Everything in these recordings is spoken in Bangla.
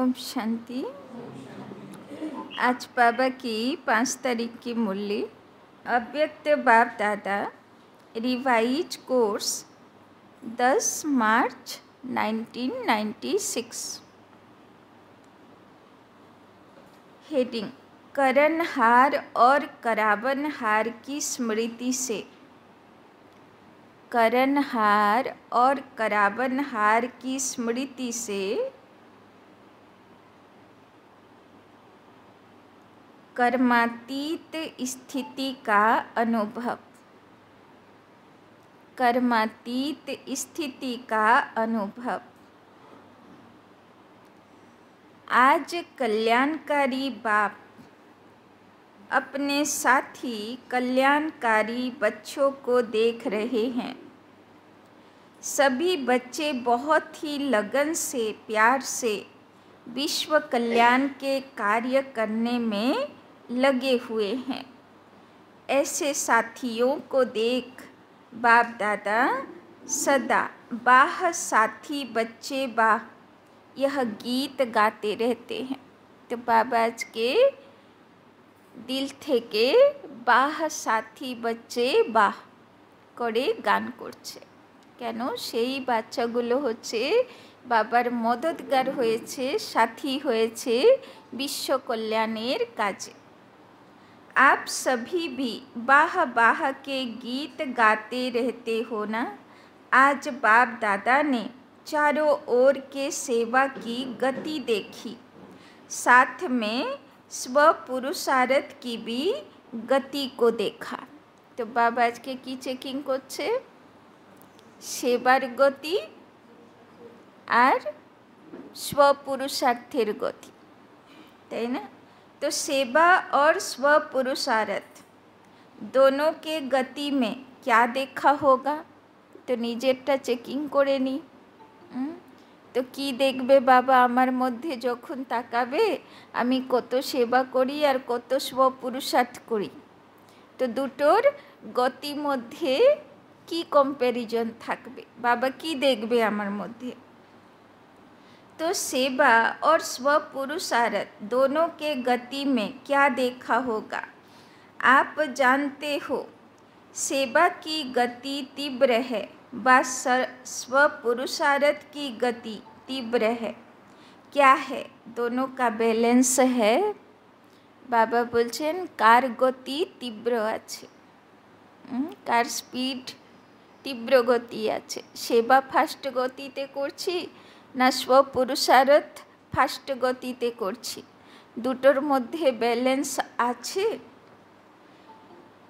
ओम शांति। आज बाबा की 5 तारीख की मुरली अव्यक्त बाप दादा रिवाइज कोर्स 10 मार्च 1996। हेडिंग करणहार और करावनहार की स्मृति से। करणहार और करावनहार की स्मृति से कर्मातीत स्थिति का अनुभव। कर्मातीत स्थिति का अनुभव। आज कल्याणकारी बाप अपने साथी कल्याणकारी बच्चों को देख रहे हैं। सभी बच्चे बहुत ही लगन से, प्यार से विश्व कल्याण के कार्य करने में लगे हुए हैं। ऐसे साथियों को देख बाप दादा सदा बाह साथी बच्चे बाह यह गीत गाते रहते हैं। तो बाबा आज के दिल থেকে বাহ সাথী बच्चे বাহ করে গান করছে। কেন? সেই বাচ্চাগুলো হচ্ছে বাবার মদতগার হয়েছে, সাথী হয়েছে विश्व कल्याणेर काजे। आप सभी भी बाह बाह के गीत गाते रहते हो ना। आज बाप दादा ने चारों ओर के सेवा की गति देखी, साथ में स्व पुरुषार्थ की भी गति को देखा। तो बाबा आज के की चेकिंग करছে? सेवार गति और स्व पुरुषार्थेर गति, ताई ना। तो सेवा और स्व पुरुषार्थ दोनों के गति में क्या देखा होगा? तो निजेरटा चेकिंग करे नी। तो की देखबे बाबा आमार मध्य जखन ताकाबे आमी कत सेवा करी और कत स्व पुरुषार्थ करी। तो दुटोर गति मध्य की कम्पेरिजन थाकबे? बाबा की देखबे आमार मध्य? तो सेवा और स्व पुरुषार्थ दोनों के गति में क्या देखा होगा? आप जानते हो सेवा की गति तीव्र है व स्व पुरुषार्थ की गति तीव्र है। क्या है? दोनों का बैलेंस है। बाबा बोलছেন कार गति तीव्र আছে, कार स्पीड तीव्र गति আছে। सेवा फास्ट गतिते করছি ना स्व पुरुषार्थ फास्ट गतिते করছি? দুটোর মধ্যে बैलेंस আছে?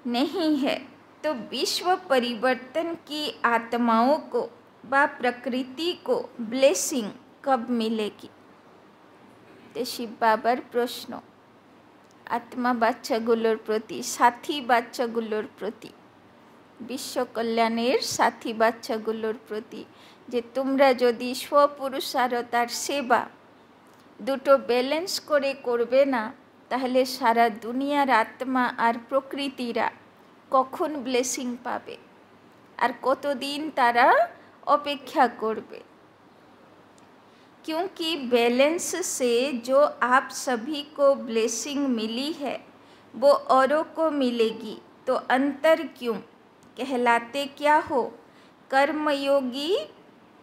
नहीं है। तो विश्व परिवर्तन की आत्माओं को व प्रकृति को ब्लेसिंग कब मिलेगी? तो शिव बाबार प्रश्न आत्मा बाच्चागुलोर प्रति, साथी बाच्चागुलोर प्रति, विश्व कल्याणेर साथी बाच्चागुलोर प्रति जे তোমরা যদি স্বপুরুষার্থ আর সেবা দুটো ব্যালেন্স করে করবে না, তাহলে সারা দুনিয়ার আত্মা আর প্রকৃতিরা কখন ব্লেসিং পাবে আর কতদিন তারা অপেক্ষা করবে? क्योंकि बैलेंस से जो आप सभी को ब्लेसिंग मिली है वो औरों को मिलेगी। तो अंतर क्यों? कहलाते क्या हो? कर्मयोगी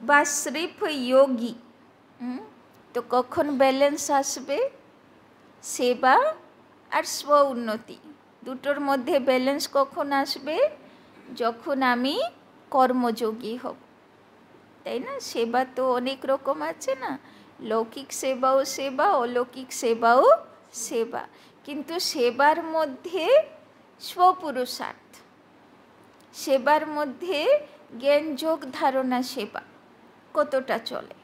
व सिर्फ योगी। तो कখন बैलेंस आसबे? सेवा और स्व उन्नति দুটোর মধ্যে ব্যালেন্স কখন আসবে? যখন আমি কর্মযোগী হব, তাই না। সেবা তো অনেক রকম আছে না, লৌকিক সেবাও সেবা, অলৌকিক সেবাও সেবা। কিন্তু সেবার মধ্যে স্বপুরুষার্থ, সেবার মধ্যে জ্ঞান যোগ ধারণা সেবা কতটা চলে,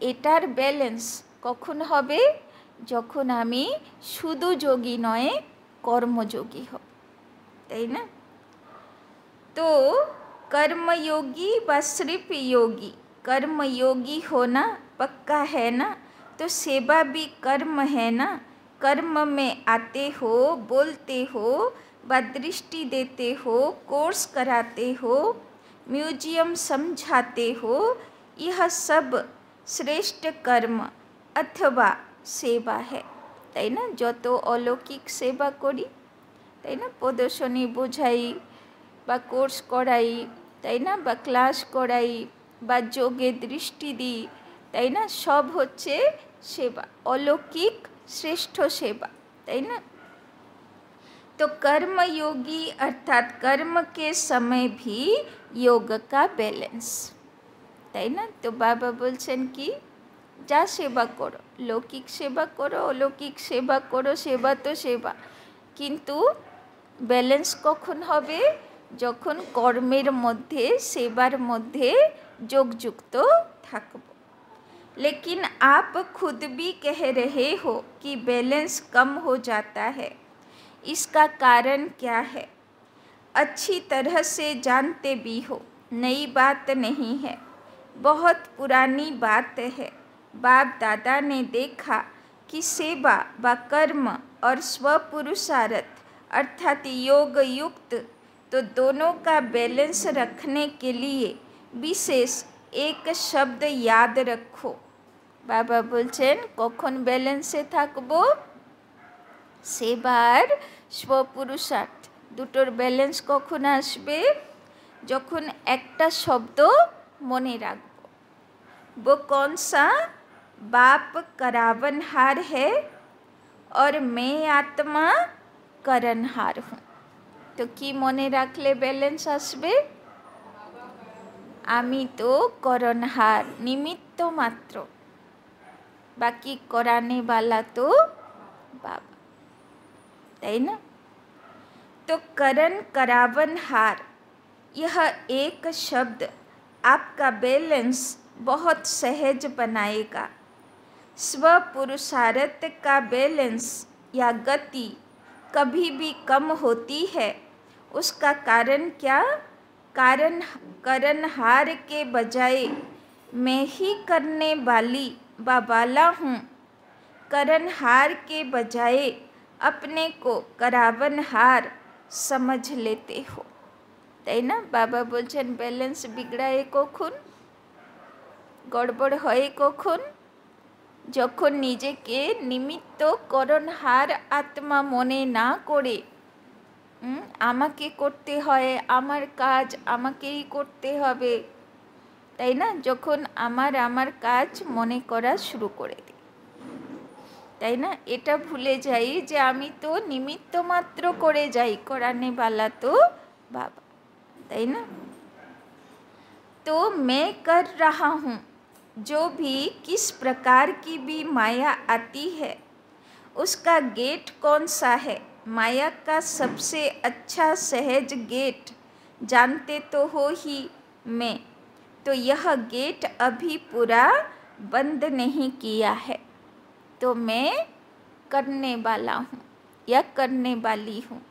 এটার ব্যালেন্স কখন হবে? যখন আমি শুধু যোগী নয় कर्मयोगी हो, ताई ना। तो कर्मयोगी व सिर्फ योगी, कर्मयोगी होना पक्का है ना। तो सेवा भी कर्म है ना। कर्म में आते हो, बोलते हो व दृष्टि देते हो, कोर्स कराते हो, म्यूजियम समझाते हो, यह सब श्रेष्ठ कर्म अथवा सेवा है, ताई ना जो तो अलौकिक सेवा करी, ताई ना प्रदर्शनी बोझाई बा कोर्स कराई, ताई ना बा क्लास कराई बा जोगे दृष्टि दी, ताई ना सब होच्छे सेवा, अलौकिक श्रेष्ठ सेवा, ताई ना। तो कर्म योगी अर्थात कर्म के समय भी योग का बैलेंस, ताई ना। तो बाबा बोलছেন कि जा सेवा करो, लौकिक सेवा करो, अलौकिक सेवा करो, सेवा तो सेवा, किन्तु बैलेंस कखन होबे যখন কর্মের মধ্যে सेवार मध्य যোগযুক্ত থাকব। लेकिन आप खुद भी कह रहे हो कि बैलेंस कम हो जाता है, इसका कारण क्या है? अच्छी तरह से जानते भी हो, नई बात नहीं है, बहुत पुरानी बात है। बाप दादा ने देखा कि सेवा व कर्म और स्वपुरुषार्थ अर्थात योग युक्त, तो दोनों का बैलेंस रखने के लिए विशेष एक शब्द याद रखो। बाबा बोलছেন कखन बैलेंसे থাকবো? सेवार स्वपुरुषार्थ দুটোর ব্যালেন্স কখন আসবে? যখন একটা শব্দ মনে রাখবো। वो कौन सा? बाप करावनहार है और मैं आत्मा करनहार हूँ। तो कि मने राखले बैलेंस आसबे? आमी तो करनहार, निमित्त मात्र, बाकी कराने वाला तो बाबा, ताई ना। तो करण करावनहार यह एक शब्द आपका बैलेंस बहुत सहज बनाएगा। स्वपुरुषार्थ का बैलेंस या गति कभी भी कम होती है, उसका कारण क्या? कारण करनहार के बजाय मैं ही करने वाली व वाला हूँ, करनहार के बजाय अपने को करावनहार समझ लेते हो, ताई ना। बाबा बोलছেন बैलेंस बिगड़ाए कखन, गड़बड़ হয় কখন? যখন নিজেকে নিমিত্ত করণহার আত্মা মনে না করে আমাকে করতে হয়, আমার কাজ আমাকেই করতে হবে, তাই না। যখন আমার কাজ মনে করা শুরু করে দিই, তাই না, এটা ভুলে যাই যে আমি তো নিমিত্ত মাত্র করে যাই, করানে वाला तो बाबा, ताई ना। तो मैं कर रहा हूँ, जो भी किस प्रकार की भी माया आती है, उसका गेट कौन सा है? माया का सबसे अच्छा सहज गेट जानते तो हो ही मैं, तो यह गेट अभी पूरा बंद नहीं किया है। तो मैं करने वाला हूँ या करने वाली हूँ,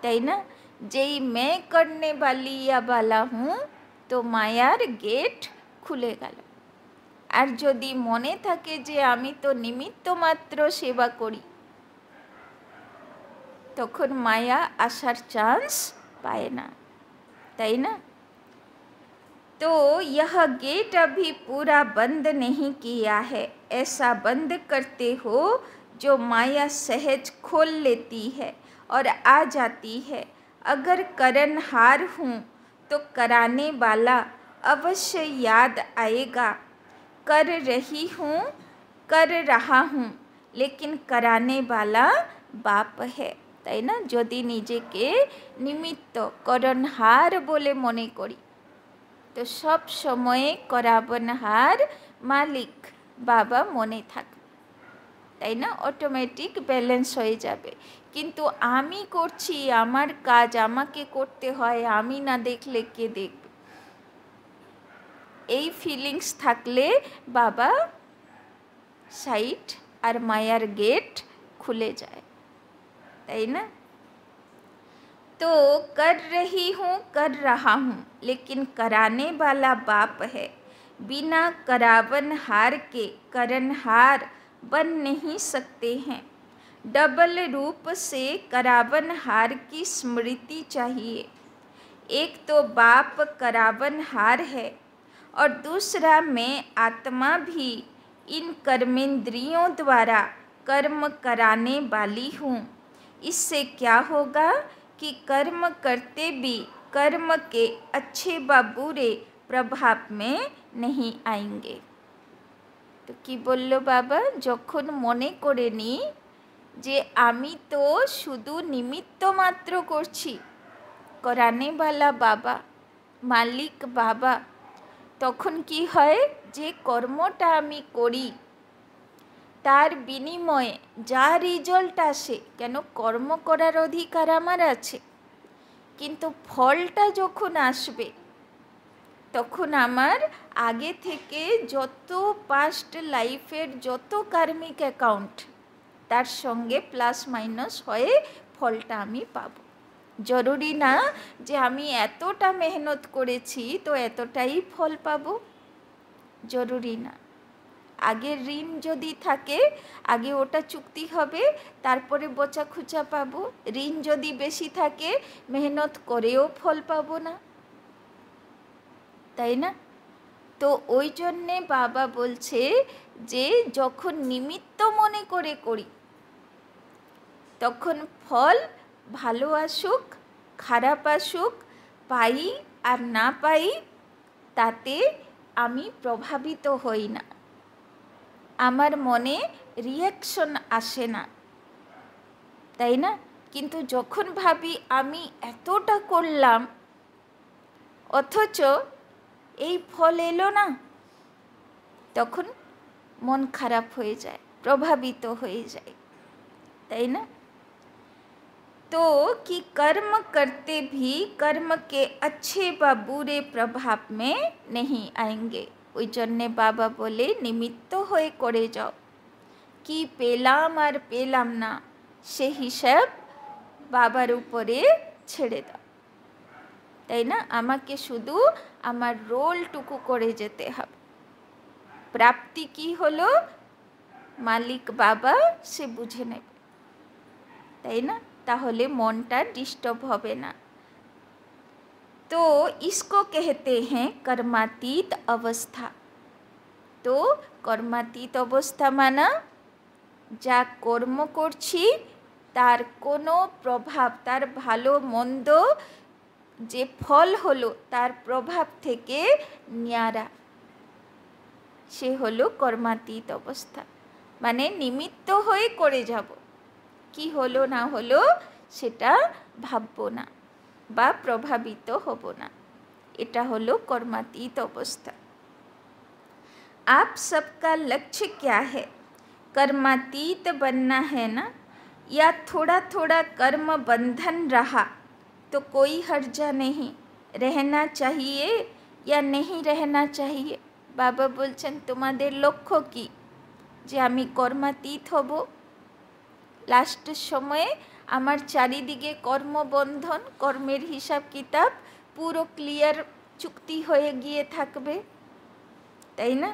ताई ना। जेई मैं करने वाली या वाला हूँ, तो मायार गेट खुले गल। আর যদি মনে থাকে যে আমি তো নিমিত্ত মাত্র সেবা করি, তখন মায়া আসার চান্স পায় না, তাই না। तो यह गेट अभी पूरा बंद नहीं किया है, ऐसा बंद करते हो जो माया सहज खोल लेती है और आ जाती है। अगर करनहार हूँ तो कराने वाला अवश्य याद आएगा। कर रही हूँ, कर रहा हूँ, लेकिन कराने वाला बाप है, ताई ना। यदि निजेके निमित्त करनहार बोले मने करी, तो सब समय करावनहार मालिक बाबा मने थाके, ताई ना। अटोमेटिक बैलेंस हो जाबे। किन्तु आमी करछि, आमार काज आमाके करते हय, आमी ना देखले के देखबे, এই ফিলিংস থাকলে বাবা সাইড আর মায়ার गेट खुले जाए, ताई ना। तो कर रही हूँ, कर रहा हूँ, लेकिन कराने वाला बाप है। बिना करावनहार के करनहार बन नहीं सकते हैं। डबल रूप से करावनहार की स्मृति चाहिए। एक तो बाप करावनहार है और दूसरा मैं आत्मा भी इन कर्मेंद्रियों द्वारा कर्म कराने वाली हूँ। इससे क्या होगा कि कर्म करते भी कर्म के अच्छे व बुरे प्रभाव में नहीं आएंगे। तो कि बोल्लो बाबा, যখন মনে করে নি যে আমি তো শুধু নিমিত্ত মাত্র করছি, করানেওয়ালা বাবা, মালিক বাবা, তখন কি হয় যে কর্মটা আমি করি তার বিনিময়ে যা রেজাল্ট আসে, কেন কর্ম করার অধিকার আমার আছে, কিন্তু ফলটা যখন আসবে তখন আমার আগে থেকে যত পাস্ট লাইফের যত কার্মিক অ্যাকাউন্ট তার সঙ্গে প্লাস মাইনাস হয়ে ফলটা আমি পাব। জরুরি না যে আমি এতটা মেহনত করেছি তো এতটাই ফল পাব, জরুরি না। আগের ঋণ যদি থাকে আগে ওটা চুক্তি হবে, তারপরে বোচা খুচা পাবো। ঋণ যদি বেশি থাকে মেহনত করেও ফল পাবো না, তাই না? তো ওই জন্যে বাবা বলছে যে যখন নিমিত্ত মনে করে করি তখন ফল ভালো আসুক খারাপ আসুক, পাই আর না পাই, তাতে আমি প্রভাবিত হই না, আমার মনে রিয়াকশন আসে না, তাই না? কিন্তু যখন ভাবি আমি এতটা করলাম অথচ এই ফল এলো না, তখন মন খারাপ হয়ে যায়, প্রভাবিত হয়ে যায়, তাই না? तो कि कर्म करते भी कर्म के अच्छे व बुरे प्रभाव में नहीं आएंगे। ওই জন্যে বাবা বলে নিমিত্ত হয়ে করে যাও, কি পেলাম আর পেলাম না সে হিসাব বাবার উপরে ছেড়ে দাও, তাই না? আমাকে শুধু আমার রোলটুকু করে যেতে হবে। প্রাপ্তি কি হলো মালিক বাবা সে বুঝে নেবে, তাই না? তাহলে মনটা ডিস্টার্ব হবে না। तो इसको कहते हैं कर्मातीत अवस्था। तो कर्मातीत अवस्था माना যা কর্ম করছি তার কোনো প্রভাব, তার ভালো মন্দ যে ফল হলো তার প্রভাব থেকে ন্যারা, সে হলো কর্মাতীত অবস্থা। মানে নিমিত্ত হয়ে করে যাব, কি হলো না হলো সেটা ভাববো না বা প্রভাবিত হব না, এটা হলো कर्मातीत अवस्था। आप सबका लक्ष्य क्या है? कर्मातीत बनना है ना, या थोड़ा थोड़ा कर्म बंधन रहा तो कोई हर्जा नहीं, रहना चाहिए या नहीं रहना चाहिए। बाबा बोलছেন তোমাদের লক্ষ্য কি? যে আমি কর্মাতীত হব, লাস্টের সময়ে আমার চারিদিকে কর্মবন্ধন, কর্মের হিসাব কিতাব পুরো ক্লিয়ার চুক্তি হয়ে গিয়ে থাকবে, তাই না?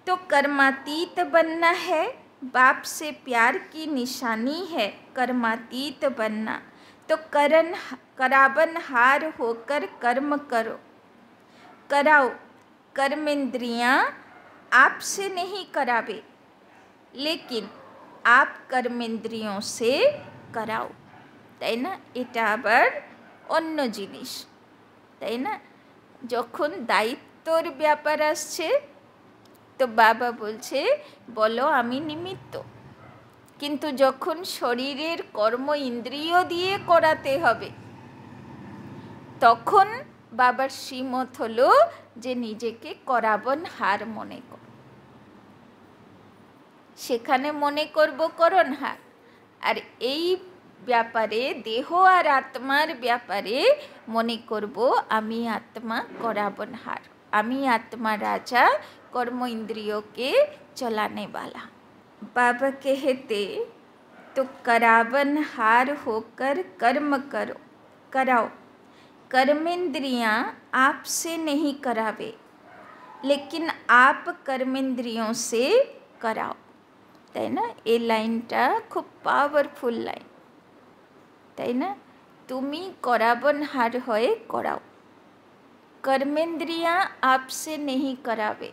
तो कर्मातीत बनना है, बाप से प्यार की निशानी है कर्मातीत बनना। तो कराबनहार होकर कर्म करो, कराओ। कर्मेंद्रियाँ आपसे नहीं करावे, लेकिन आप कर्मेंद्रियों से कराओ, তাই না? এটা আবার অন্য জিনিস, তাই না? যখন দায়িত্বর ব্যাপার আসছে তো বাবা বলছে বলো আমি নিমিত্ত, কিন্তু যখন শরীরের কর্ম ইন্দ্রিয় দিয়ে করাতে হবে তখন বাবার শ্রীমত হলো যে নিজেকে করাবনহার মনে কর। সেখানে মনে করব করণহার, আর এই ব্যাপারে দেহ আর আত্মার ব্যাপারে মনে করব আমি আত্মা করাবনহার, আমি আত্মা রাজা, कर्म इंद्रियों के चलाने वाला। बाबा कहते तो कराबनहार होकर कर्म करो, कराओ। कर्मेंद्रियाँ आपसे नहीं करावे, लेकिन आप कर्मेंद्रियों से कराओ, তাই না? এই লাইনটা খুব পাওয়ারফুল লাইন, তাই না? তুমি कराबनहार হয়ে করাও, कर्मेंद्रियाँ आपसे नहीं करावे,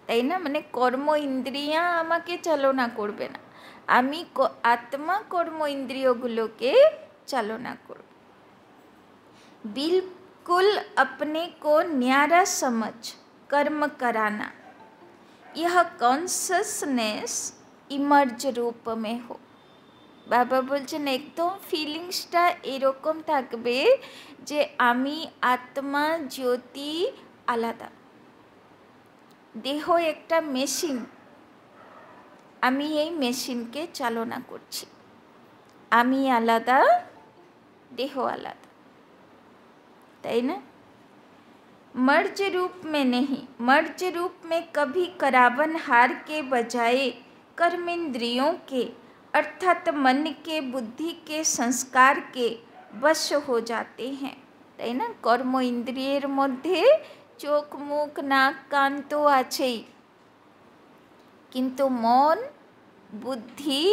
তাই না? মানে কর্ম ইন্দ্রিয়া আমাকে চালনা করবে না, আমি আত্মা কর্ম ইন্দ্রিয়গুলোকে চালনা করব। बिल्कुल अपने को न्यारा समझ कर्म कराना, यह कॉन्सियसनेस इमर्ज रूप में हो। বাবা বলছেন একদম ফিলিংসটা এরকম থাকবে যে আমি আত্মা জ্যোতি আলাদা, দেহ একটা মেশিন, আমি এই মেশিনকে চালনা করছি, আমি আলাদা, দেহ আলাদা, তাই না? मर्ज रूप में नहीं, मर्ज रूप में कभी करावन हार के बजाय कर्मेंद्रियों के अर्थात मन के बुद्धि के संस्कार के वश हो जाते हैं, তাই না? কর্ম ইন্দ্রিয়ের মধ্যে চোখ মুখ নাক কান তো আছেই, কিন্তু মন বুদ্ধি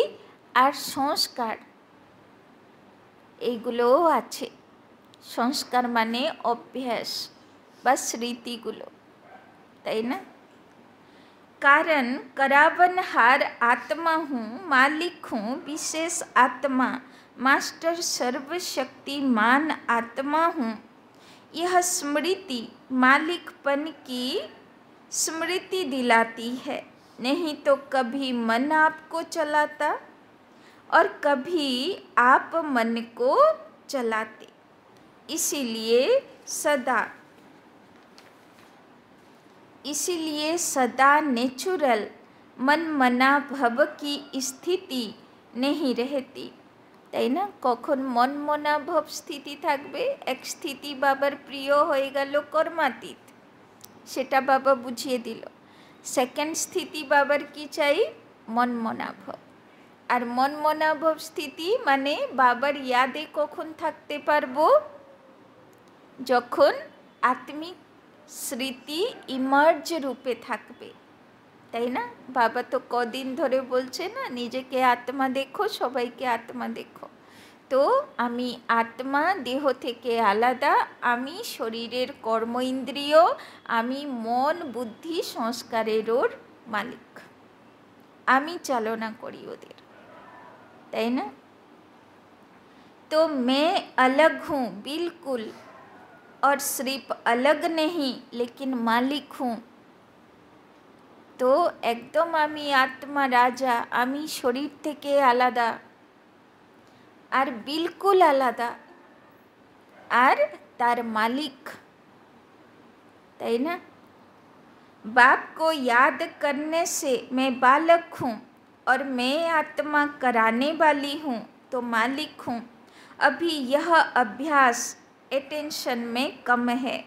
আর সংস্কার এইগুলোও আছে। সংস্কার মানে অভ্যাস বা স্মৃতিগুলো, তাই না? कारण करावनहार आत्मा हूँ, मालिक हूँ, विशेष आत्मा, मास्टर सर्वशक्तिमान आत्मा हूँ, यह स्मृति मालिकपन की स्मृति दिलाती है। नहीं तो कभी मन आपको चलाता और कभी आप मन को चलाते। इसीलिए सदा नेचुरल मन मना भव की स्थिति नहीं रहती, তাই না? কখন মন মনা ভাব স্থিতি থাকবে? এক স্থিতি বাবার প্রিয় হয়ে গেল কর্মাতীত, সেটা বাবা বুঝিয়ে দিল। সেকেন্ড স্থিতি বাবার কি চাই? মন মনা ভাব। আর মন মনা ভাব স্থিতি মানে বাবার ইয়াদে কখন থাকতে পারবো? যখন আত্মিক স্মৃতি ইমার্জ রূপে থাকবে, তাই না? বাবা তো কদিন ধরে বলছে না, নিজেকে আত্মা দেখো, সবাইকে আত্মা দেখো। তো আমি আত্মা, দেহ থেকে আলাদা, আমি শরীরের কর্ম ইন্দ্রিয়, আমি মন বুদ্ধি সংস্কারেরও মালিক, আমি চালনা করি ওদের, তাই না? তো मैं अलग हूँ बिल्कुल, और सिर्फ अलग नहीं लेकिन मालिक हूँ। तो एकदम आमी आत्मा राजा, आमी शरीर थेके आलादा और बिल्कुल आलादा और तार मालिक, ताई ना? बाप को याद करने से मैं बालक हूँ और मैं आत्मा कराने वाली हूँ, तो मालिक हूँ। अभी यह अभ्यास अटेंशन में कम है,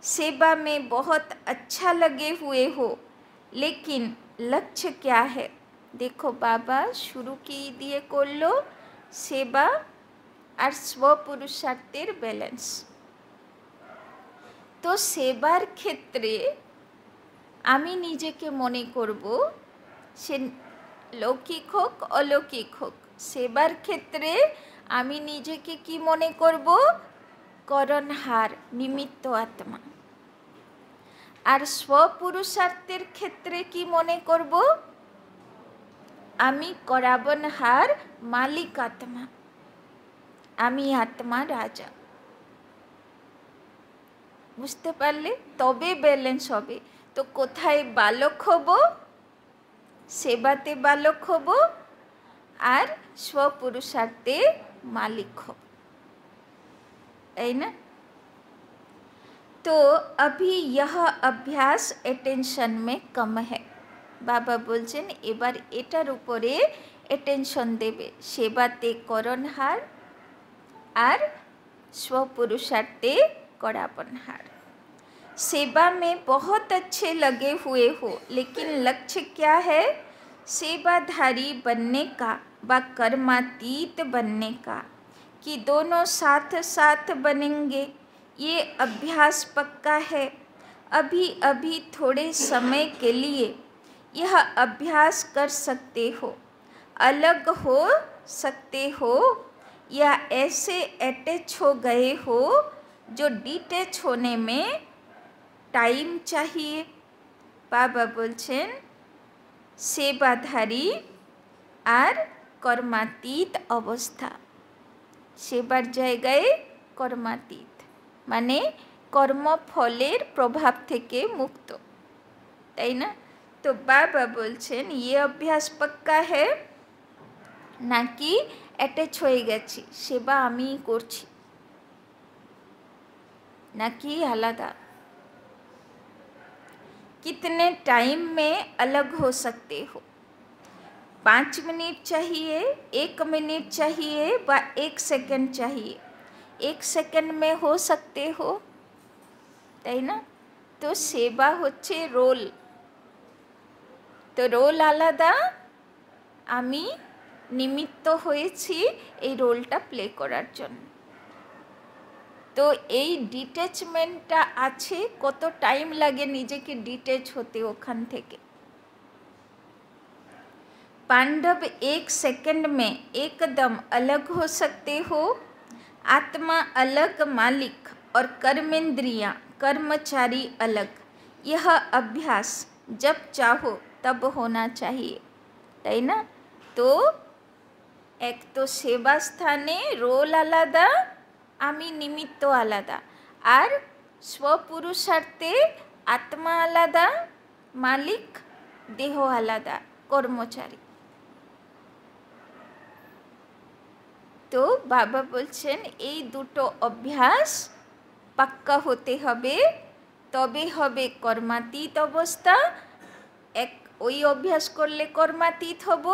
सेवा में बहुत अच्छा लगे हुए हो, लेकिन लक्ष्य क्या है? देखो बाबा शुरू की दिए করলো সেবা আর স্বপুরুষার্থের ব্যালেন্স। তো সেবার ক্ষেত্রে আমি নিজেকে মনে করব, সে লৌকিক হোক অলৌকিক হোক, সেবার ক্ষেত্রে আমি নিজেকে কি মনে করব? করণহার, নিমিত্ত আত্মা। আর স্বপুরুষার্থের ক্ষেত্রে কি মনে করব? আমি করাবনহার, মালিক আত্মা, আমি আত্মা রাজা। বুঝতে পারলে? তবে ব্যালেন্স হবে। তো কোথায় বালক হব? সেবাতে বালক হব আর স্বপুরুষার্থে মালিক হব, তাই না? तो अभी यह अभ्यास अटेंशन में कम है। बाबा बोलছেন এবার এটার উপরে अटेंशन देवे, सेवाते করণহার আর स्वपुरुषार्थे करापनहार। सेवा में बहुत अच्छे लगे हुए हो, लेकिन लक्ष्य क्या है? सेवाधारी बनने का व कर्मातीत बनने का, कि दोनों साथ साथ बनेंगे। ये अभ्यास पक्का है। अभी अभी थोड़े समय के लिए यह अभ्यास कर सकते हो, अलग हो सकते हो, या ऐसे अटैच हो गए हो जो डिटैच होने में टाइम चाहिए। বাবা বলছেন সেবাধারী আর কর্মাতীত অবস্থা। সেবার জায়গায় কর্মাতীত, মানে কর্মফলের প্রভাব থেকে মুক্ত, তাই না? তো বাবা বলছেন ये অভ্যাস পাক্কা है নাকি অ্যাটাচ হয়ে গেছি, সেবা আমিই করছি, নাকি আলাদা। कितने टाइम में अलग हो सकते हो? 5 मिनट चाहिए, 1 मिनट चाहिए व 1 सेकंड चाहिए? 1 सेकंड में हो सकते हो, তাই না? তো সেবা হচ্ছে রোল, তো রোল আলাদা, আমি নিমিত্ত হয়েছি এই রোলটা প্লে করার জন্য। তো এই ডিট্যাচমেন্টটা আছে, কত টাইম লাগে নিজেকে ডিট্যাচ হতে ওখান থেকে। पांडव 1 सेकंड में एकदम अलग हो सकते हो। आत्मा अलग, मालिक और कर्मेंद्रियां कर्मचारी अलग। यह अभ्यास जब चाहो तब होना चाहिए, তাই না? তো এক তো সেবা স্থানে রোল আলাদা, আমি নিমিত্ত আলাদা, আর স্বপুরুষার্থে আত্মা আলাদা, মালিক, দেহ আলাদা, কর্মচারী। তো বাবা বলছেন এই দুটো অভ্যাস পাক্কা হতে হবে, তবে হবে কর্মাতীত অবস্থা। এক ওই অভ্যাস করলে কর্মাতীত হব,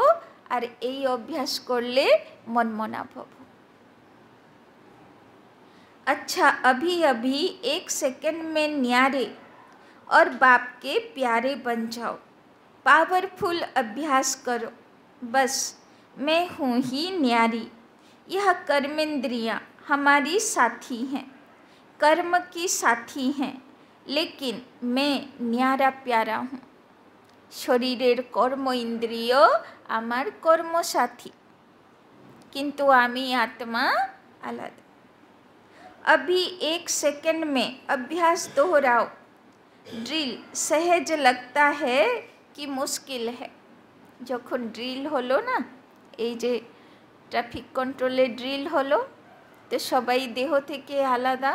আর এই অভ্যাস করলে মনমনাভ হব। अच्छा अभी अभी 1 सेकंड में न्यारे और बाप के प्यारे बन जाओ। पावरफुल अभ्यास करो, बस मैं हूँ ही न्यारी। यह कर्मेंद्रियाँ हमारी साथी हैं, कर्म की साथी हैं, लेकिन मैं न्यारा प्यारा हूँ। शरीरेर कर्म इंद्रिय आमार कर्मसाथी, किन्तु आमी आत्मा आलादा। अभी 1 सेकंड में अभ्यास दोहराओ। ड्रिल सहज लगता है कि मुश्किल है। যখন ড্রিল হলো না, এই যে ট্রাফিক কন্ট্রোলে ড্রিল হলো, তো সবাই দেহ থেকে আলাদা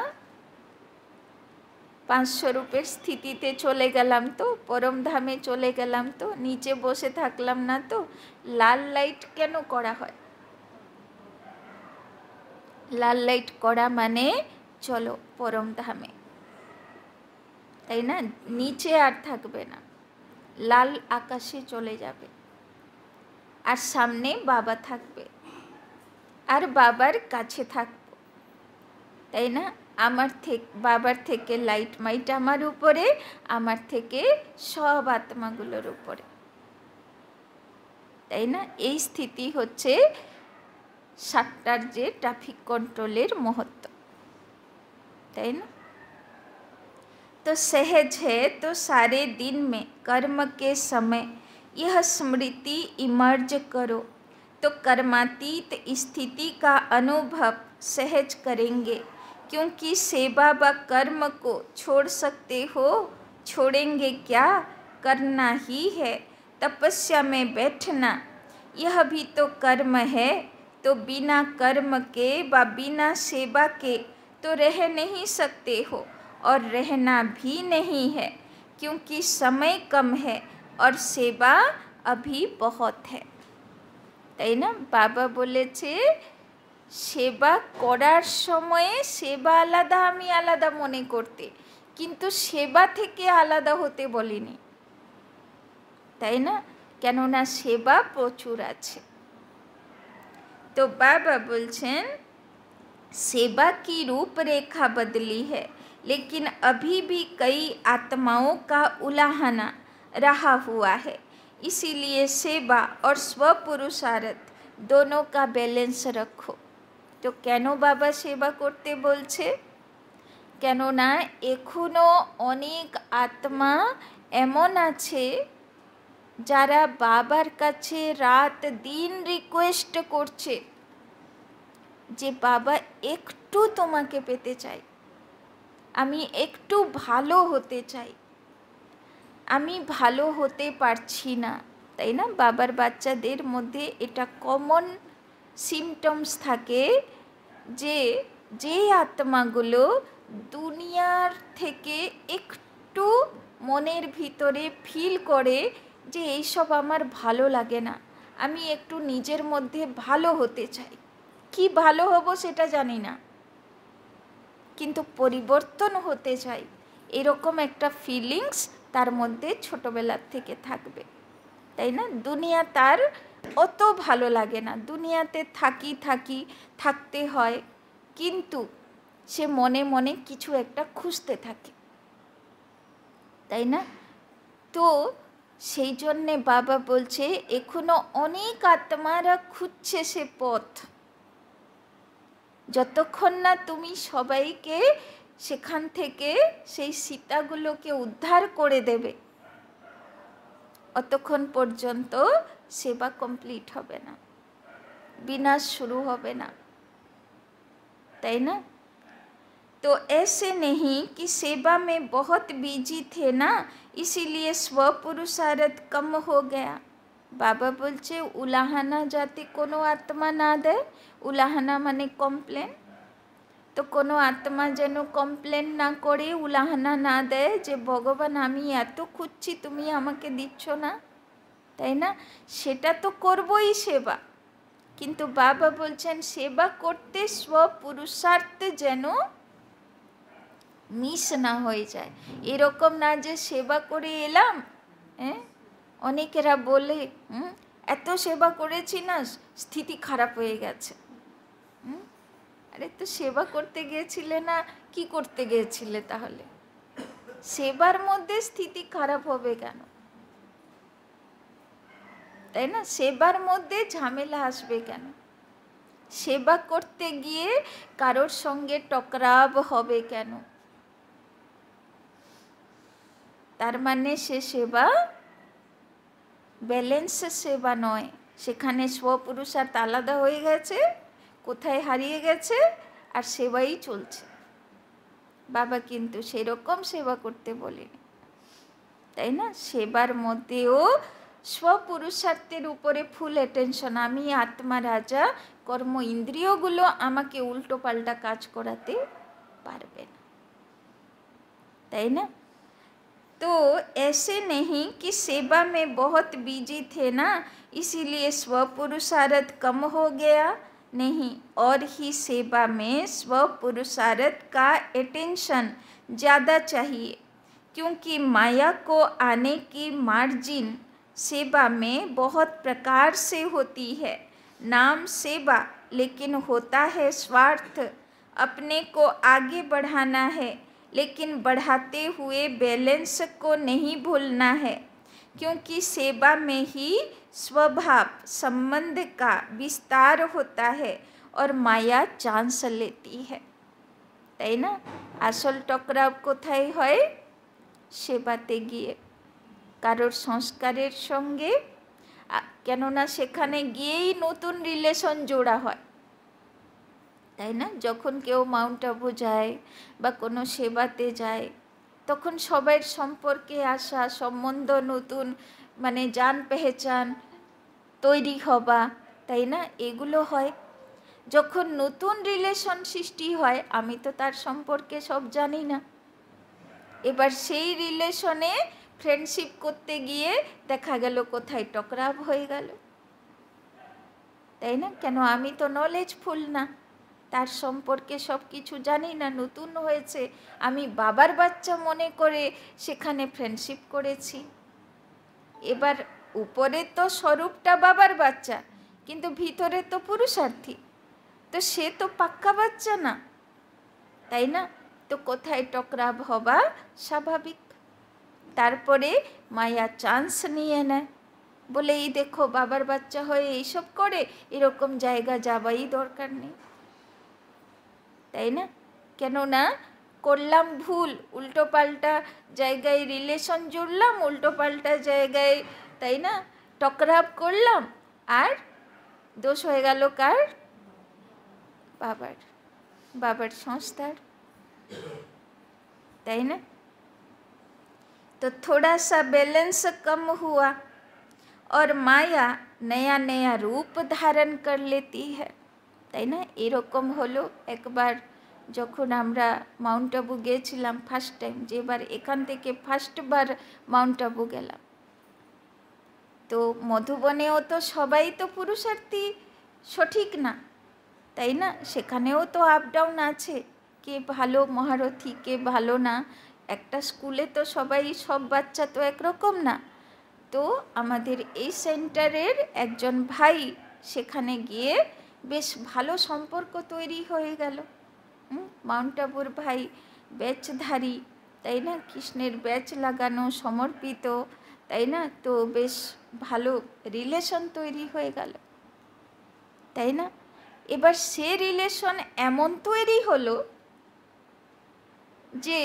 500 রূপের স্থিতিতে চলে গেলাম, তো পরমধামে চলে গেলাম, তো নিচে বসে থাকলাম না। তো লাল লাইট কেন করা হয়? লাল লাইট করা মানে চলো পরমধামে, তাই না? নিচে আর থাকবে না, লাল আকাশে চলে যাবে, আর সামনে বাবা থাকবে, আর বাবার কাছে থাকবো, তাই না? আমার থেকে বাবার থেকে লাইট মাইট আমার উপরে, আমার থেকে সব আত্মাগুলোর উপরে, তাই না? এই স্থিতি হচ্ছে 7টার যে ট্রাফিক কন্ট্রোলের महत्व, তাই না? तो सहज है तो सारे दिन में कर्म के समय यह स्मृति इमर्ज करो, तो कर्मातीत स्थिति का अनुभव सहज करेंगे। क्योंकि सेवा व कर्म को छोड़ सकते हो, छोड़ेंगे क्या? करना ही है। तपस्या में बैठना यह भी तो कर्म है, तो बिना कर्म के व बिना सेवा के तो रह नहीं सकते हो, और रहना भी नहीं है, क्योंकि समय कम है और सेवा अभी बहुत है, তাই না? বাবা বলেছে সেবা করার সময়ে সেবা আলাদা, আমি আলাদা মনে করতে, কিন্তু সেবা থেকে আলাদা হতে বলিনি, তাই না? কেননা সেবা প্রচুর আছে। तो बाबा बोलছেন सेवा की रूपरेखा बदली है, लेकिन अभी भी कई आत्माओं का उलाहना रहा हुआ है। इसीलिए सेवा और स्वपुरुषार्थ दोनों का बैलेंस रखो। तो केनो बाबा सेवा करते बोलছে? কেননা এখনো অনেক আত্মা এমন আছে যারা বাবার কাছে রাত দিন রিকোয়েস্ট করছে যে বাবা একটু তোমাকে পেতে চাই, আমি একটু ভালো হতে চাই, আমি ভালো হতে পারছি না, তাই না? বাবার বাচ্চাদের মধ্যে এটা কমন সিমটমস থাকে যে যে আত্মাগুলো দুনিয়ার থেকে একটু মনের ভিতরে ফিল করে যে এইসব আমার ভালো লাগে না, আমি একটু নিজের মধ্যে ভালো হতে চাই, কি ভালো হব সেটা জানি না, কিন্তু পরিবর্তন হতে চাই, এরকম একটা ফিলিংস তার মধ্যে ছোটোবেলার থেকে থাকবে, তাই না? দুনিয়া তার অত ভালো লাগে না, দুনিয়াতে থাকতে হয়, কিন্তু সে মনে মনে কিছু একটা খুঁজতে থাকে, তাই না? তো সেই জন্যে বাবা বলছে এখনো অনেক আত্মারা খুঁজছে সে পথ, যতক্ষণ না তুমি সবাইকে সেখান থেকে সেই সীতাগুলোকে উদ্ধার করে দেবে, অতক্ষণ পর্যন্ত সেবা কমপ্লিট হবে না, বিনাশ শুরু হবে না, তাই না? तो ऐसे नहीं कि सेवा में बहुत बिजी थे ना, इसीलिए स्वपुरुषार्थ कम हो गया। बाबा बोलছে উলাহানা যাতে কোনো আত্মা না দেয়, উলাহানা মানে কমপ্লেন, তো কোনো আত্মা যেন কমপ্লেন না করে, উলাহানা না দেয় যে ভগবান আমি এত খুঁজছি তুমি আমাকে দিচ্ছ না, তাই না? সেটা তো করবই সেবা, কিন্তু বাবা বলছেন সেবা করতে স্বপুরুষার্থ যেন মিস না হয়ে যায়, এরকম না যে সেবা করে এলাম, হ্যাঁ অনেকেরা বলে এত সেবা করেছি না স্থিতি খারাপ হয়ে গেছে, আরে তো সেবা করতে গিয়েছিলে না কি করতে গিয়েছিলে তাহলে? সেবার মধ্যে স্থিতি খারাপ হবে কেন, তাই না? সেবার মধ্যে ঝামেলা আসবে কেন? সেবা করতে গিয়ে কারোর সঙ্গে টকরাব হবে কেন? তার মানে সে সেবা ব্যালেন্স সেবা নয়, সেখানে স্বপুরুষার্থ আলাদা হয়ে গেছে, কোথায় হারিয়ে গেছে, আর সেবাই চলছে। বাবা কিন্তু সেরকম সেবা করতে বলেনি, তাই না? সেবার মধ্যেও স্বপুরুষার্থের উপরে ফুল অ্যাটেনশন, আমি আত্মা রাজা, কর্ম ইন্দ্রিয়গুলো আমাকে উল্টো পাল্টা কাজ করাতে পারবে না, তাই না? तो ऐसे नहीं कि सेवा में बहुत बिजी थे ना, इसीलिए स्वपुरुषार्थ कम हो गया, नहीं, और ही सेवा में स्वपुरुषार्थ का अटेंशन ज़्यादा चाहिए, क्योंकि माया को आने की मार्जिन सेवा में बहुत प्रकार से होती है। नाम सेवा, लेकिन होता है स्वार्थ, अपने को आगे बढ़ाना है, लेकिन बढ़ाते हुए बैलेंस को नहीं भूलना है, क्योंकि सेवा में ही स्वभाव संबंध का विस्तार होता है और माया चांस लेती है, তাই না? আসল টকরাব কোথায় হয়? সেবাতে গিয়ে, কারোর সংস্কারের সঙ্গে, কেননা সেখানে গিয়েই নতুন রিলেশন জোড়া হয়, তাই না? যখন কেউ মাউন্ট আবু যায় বা কোনো সেবাতে যায়, তখন সবার সম্পর্কে আসা সম্বন্ধ নতুন, মানে জান পেহচান তৈরি হবা, তাই না? এগুলো হয়। যখন নতুন রিলেশন সৃষ্টি হয়, আমি তো তার সম্পর্কে সব জানি না, এবার সেই রিলেশনে ফ্রেন্ডশিপ করতে গিয়ে দেখা গেল কোথায় টকরাব হয়ে গেল, তাই না? কেন? আমি তো নলেজফুল না, তার সম্পর্কে সব কিছু জানি না, নতুন হয়েছে, আমি বাবার বাচ্চা মনে করে সেখানে ফ্রেন্ডশিপ করেছি। এবার উপরে তো স্বরূপটা বাবার বাচ্চা, কিন্তু ভিতরে তো পুরুষার্থী, তো সে তো পাক্কা বাচ্চা না, তাই না? তো কোথায় টকরাব হবা স্বাভাবিক। তারপরে মায়া চান্স নিয়ে নেয়, বলে এই দেখো বাবার বাচ্চা হয়ে এইসব করে, এরকম জায়গা যাবাই দরকার নেই, তাই না? কেননা করলাম ভুল, উল্টো পাল্টা জায়গায় রিলেশন জুড়লাম, উল্টো পাল্টা জায়গায়, তাই না, টকরাব করলাম, আর দোষ হয়ে গেল কার? বাবার সংস্থার, তাই না? तो थोड़ा सा बैलेंस कम हुआ और माया नया नया रूप धारण कर लेती है, তাই না? এরকম হলো একবার যখন আমরা মাউন্ট আবু গিয়েছিলাম ফার্স্ট টাইম, যেবার এখান থেকে ফার্স্টবার মাউন্ট আবু গেলাম। তো মধুবনেও তো সবাই তো পুরুষার্থী সঠিক না, তাই না? সেখানেও তো আপ ডাউন আছে, কে ভালো মহারথী কে ভালো না। একটা স্কুলে তো সবাই সব বাচ্চা তো একরকম না। তো আমাদের এই সেন্টারের একজন ভাই সেখানে গিয়ে বেশ ভালো সম্পর্ক তৈরি হয়ে গেল। মাউন্ট আবুর ভাই ব্যাচধারী, তাই না? কৃষ্ণের ব্যাচ লাগানো, সমর্পিত, তাই না? তো বেশ ভালো রিলেশন তৈরি হয়ে গেল, তাই না? এবার সে রিলেশন এমন তৈরি হলো যে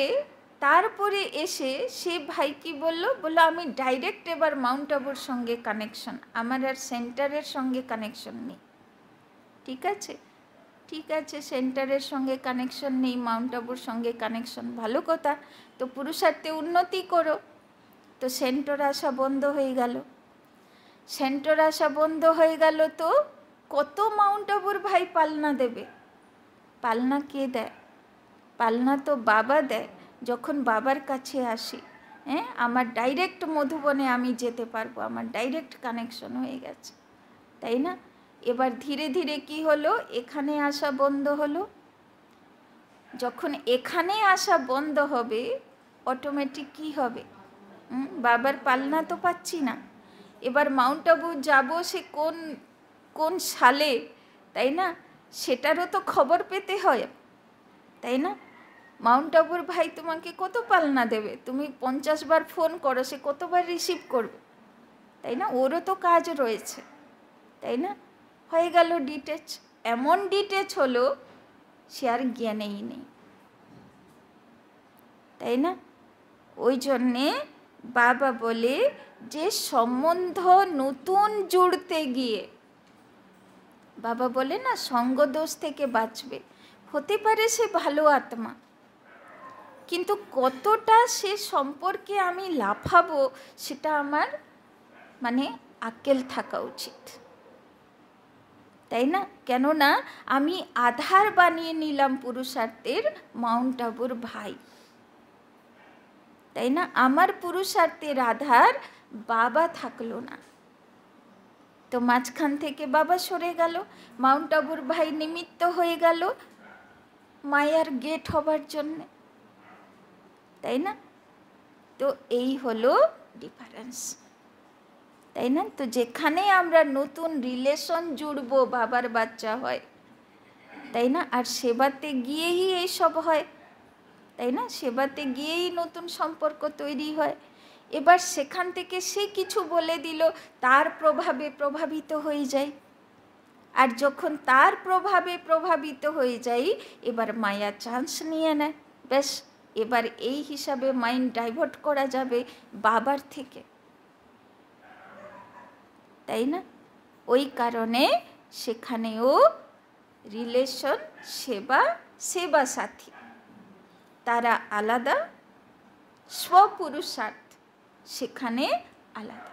তারপরে এসে সে ভাই কি বললো, আমি ডাইরেক্ট এবার মাউন্ট আবুর সঙ্গে কানেকশন, আমার আর সেন্টারের সঙ্গে কানেকশন নেই। ঠিক আছে, ঠিক আছে, সেন্টারের সঙ্গে কানেকশন নেই, মাউন্ট আবুর সঙ্গে কানেকশন, ভালো কথা। তো পুরুষার্থে উন্নতি করো। তো সেন্টার আসা বন্ধ হয়ে গেল। সেন্টার আসা বন্ধ হয়ে গেল, তো কত মাউন্ট আবুর ভাই পালনা দেবে? পালনা কে দেয়? পালনা তো বাবা দেয়। যখন বাবার কাছে আসি, হ্যাঁ, আমার ডাইরেক্ট মধুবনে আমি যেতে পারবো, আমার ডাইরেক্ট কানেকশন হয়ে গেছে, তাই না? এবার ধীরে ধীরে কি হলো, এখানে আসা বন্ধ হলো। যখন এখানে আসা বন্ধ হবে, অটোমেটিক কি হবে? বাবার পালনা তো পাচ্ছি না। এবার মাউন্ট আবু যাব, সে কোন কোন সালে, তাই না? সেটারও তো খবর পেতে হয়, তাই না? মাউন্ট আবুর ভাই তোমাকে কত পালনা দেবে? তুমি 50 বার ফোন করো, সে কতবার রিসিভ করবে, তাই না? ওরও তো কাজ রয়েছে, তাই না? হয়ে গেল ডিটেচ। এমন ডিটেচ হলো সে আর জ্ঞানেই নেই, তাই না? ওই জন্যে বাবা বলে যে সম্বন্ধ নতুন জুড়তে গিয়ে, বাবা বলে না সঙ্গদোষ থেকে বাঁচবে। হতে পারে সে ভালো আত্মা, কিন্তু কতটা সে সম্পর্কে আমি লাফাবো সেটা আমার মানে আক্কেল থাকা উচিত, তাই না? কেননা আমি আধার বানিয়ে নিলাম পুরুষার্থের মাউন্ট আবুর ভাই, তাই না? আমার পুরুষার্থের আধার বাবা থাকলো না। তো মাঝখান থেকে বাবা সরে গেল, মাউন্ট আবুর ভাই নিমিত্ত হয়ে গেল মায়ার গেট হবার জন্যে, তাই না? তো এই হলো ডিফারেন্স, তাই না? তো যেখানে আমরা নতুন রিলেশন জুড়বো, বাবার বাচ্চা হয়, তাই না? আর সেবাতে গিয়েই এইসব হয়, তাই না? সেবাতে গিয়েই নতুন সম্পর্ক তৈরি হয়। এবার সেখান থেকে সে কিছু বলে দিল, তার প্রভাবে প্রভাবিত হয়ে যাই। আর যখন তার প্রভাবে প্রভাবিত হয়ে যাই, এবার মায়া চান্স নিয়ে নেয়। ব্যাস, এবার এই হিসাবে মাইন্ড ডাইভার্ট করা যাবে বাবার থেকে, তাই না? ওই কারণে সেখানেও রিলেশন, সেবা, সেবা সাথী তারা আলাদা, স্বপুরুষার্থ সেখানে আলাদা,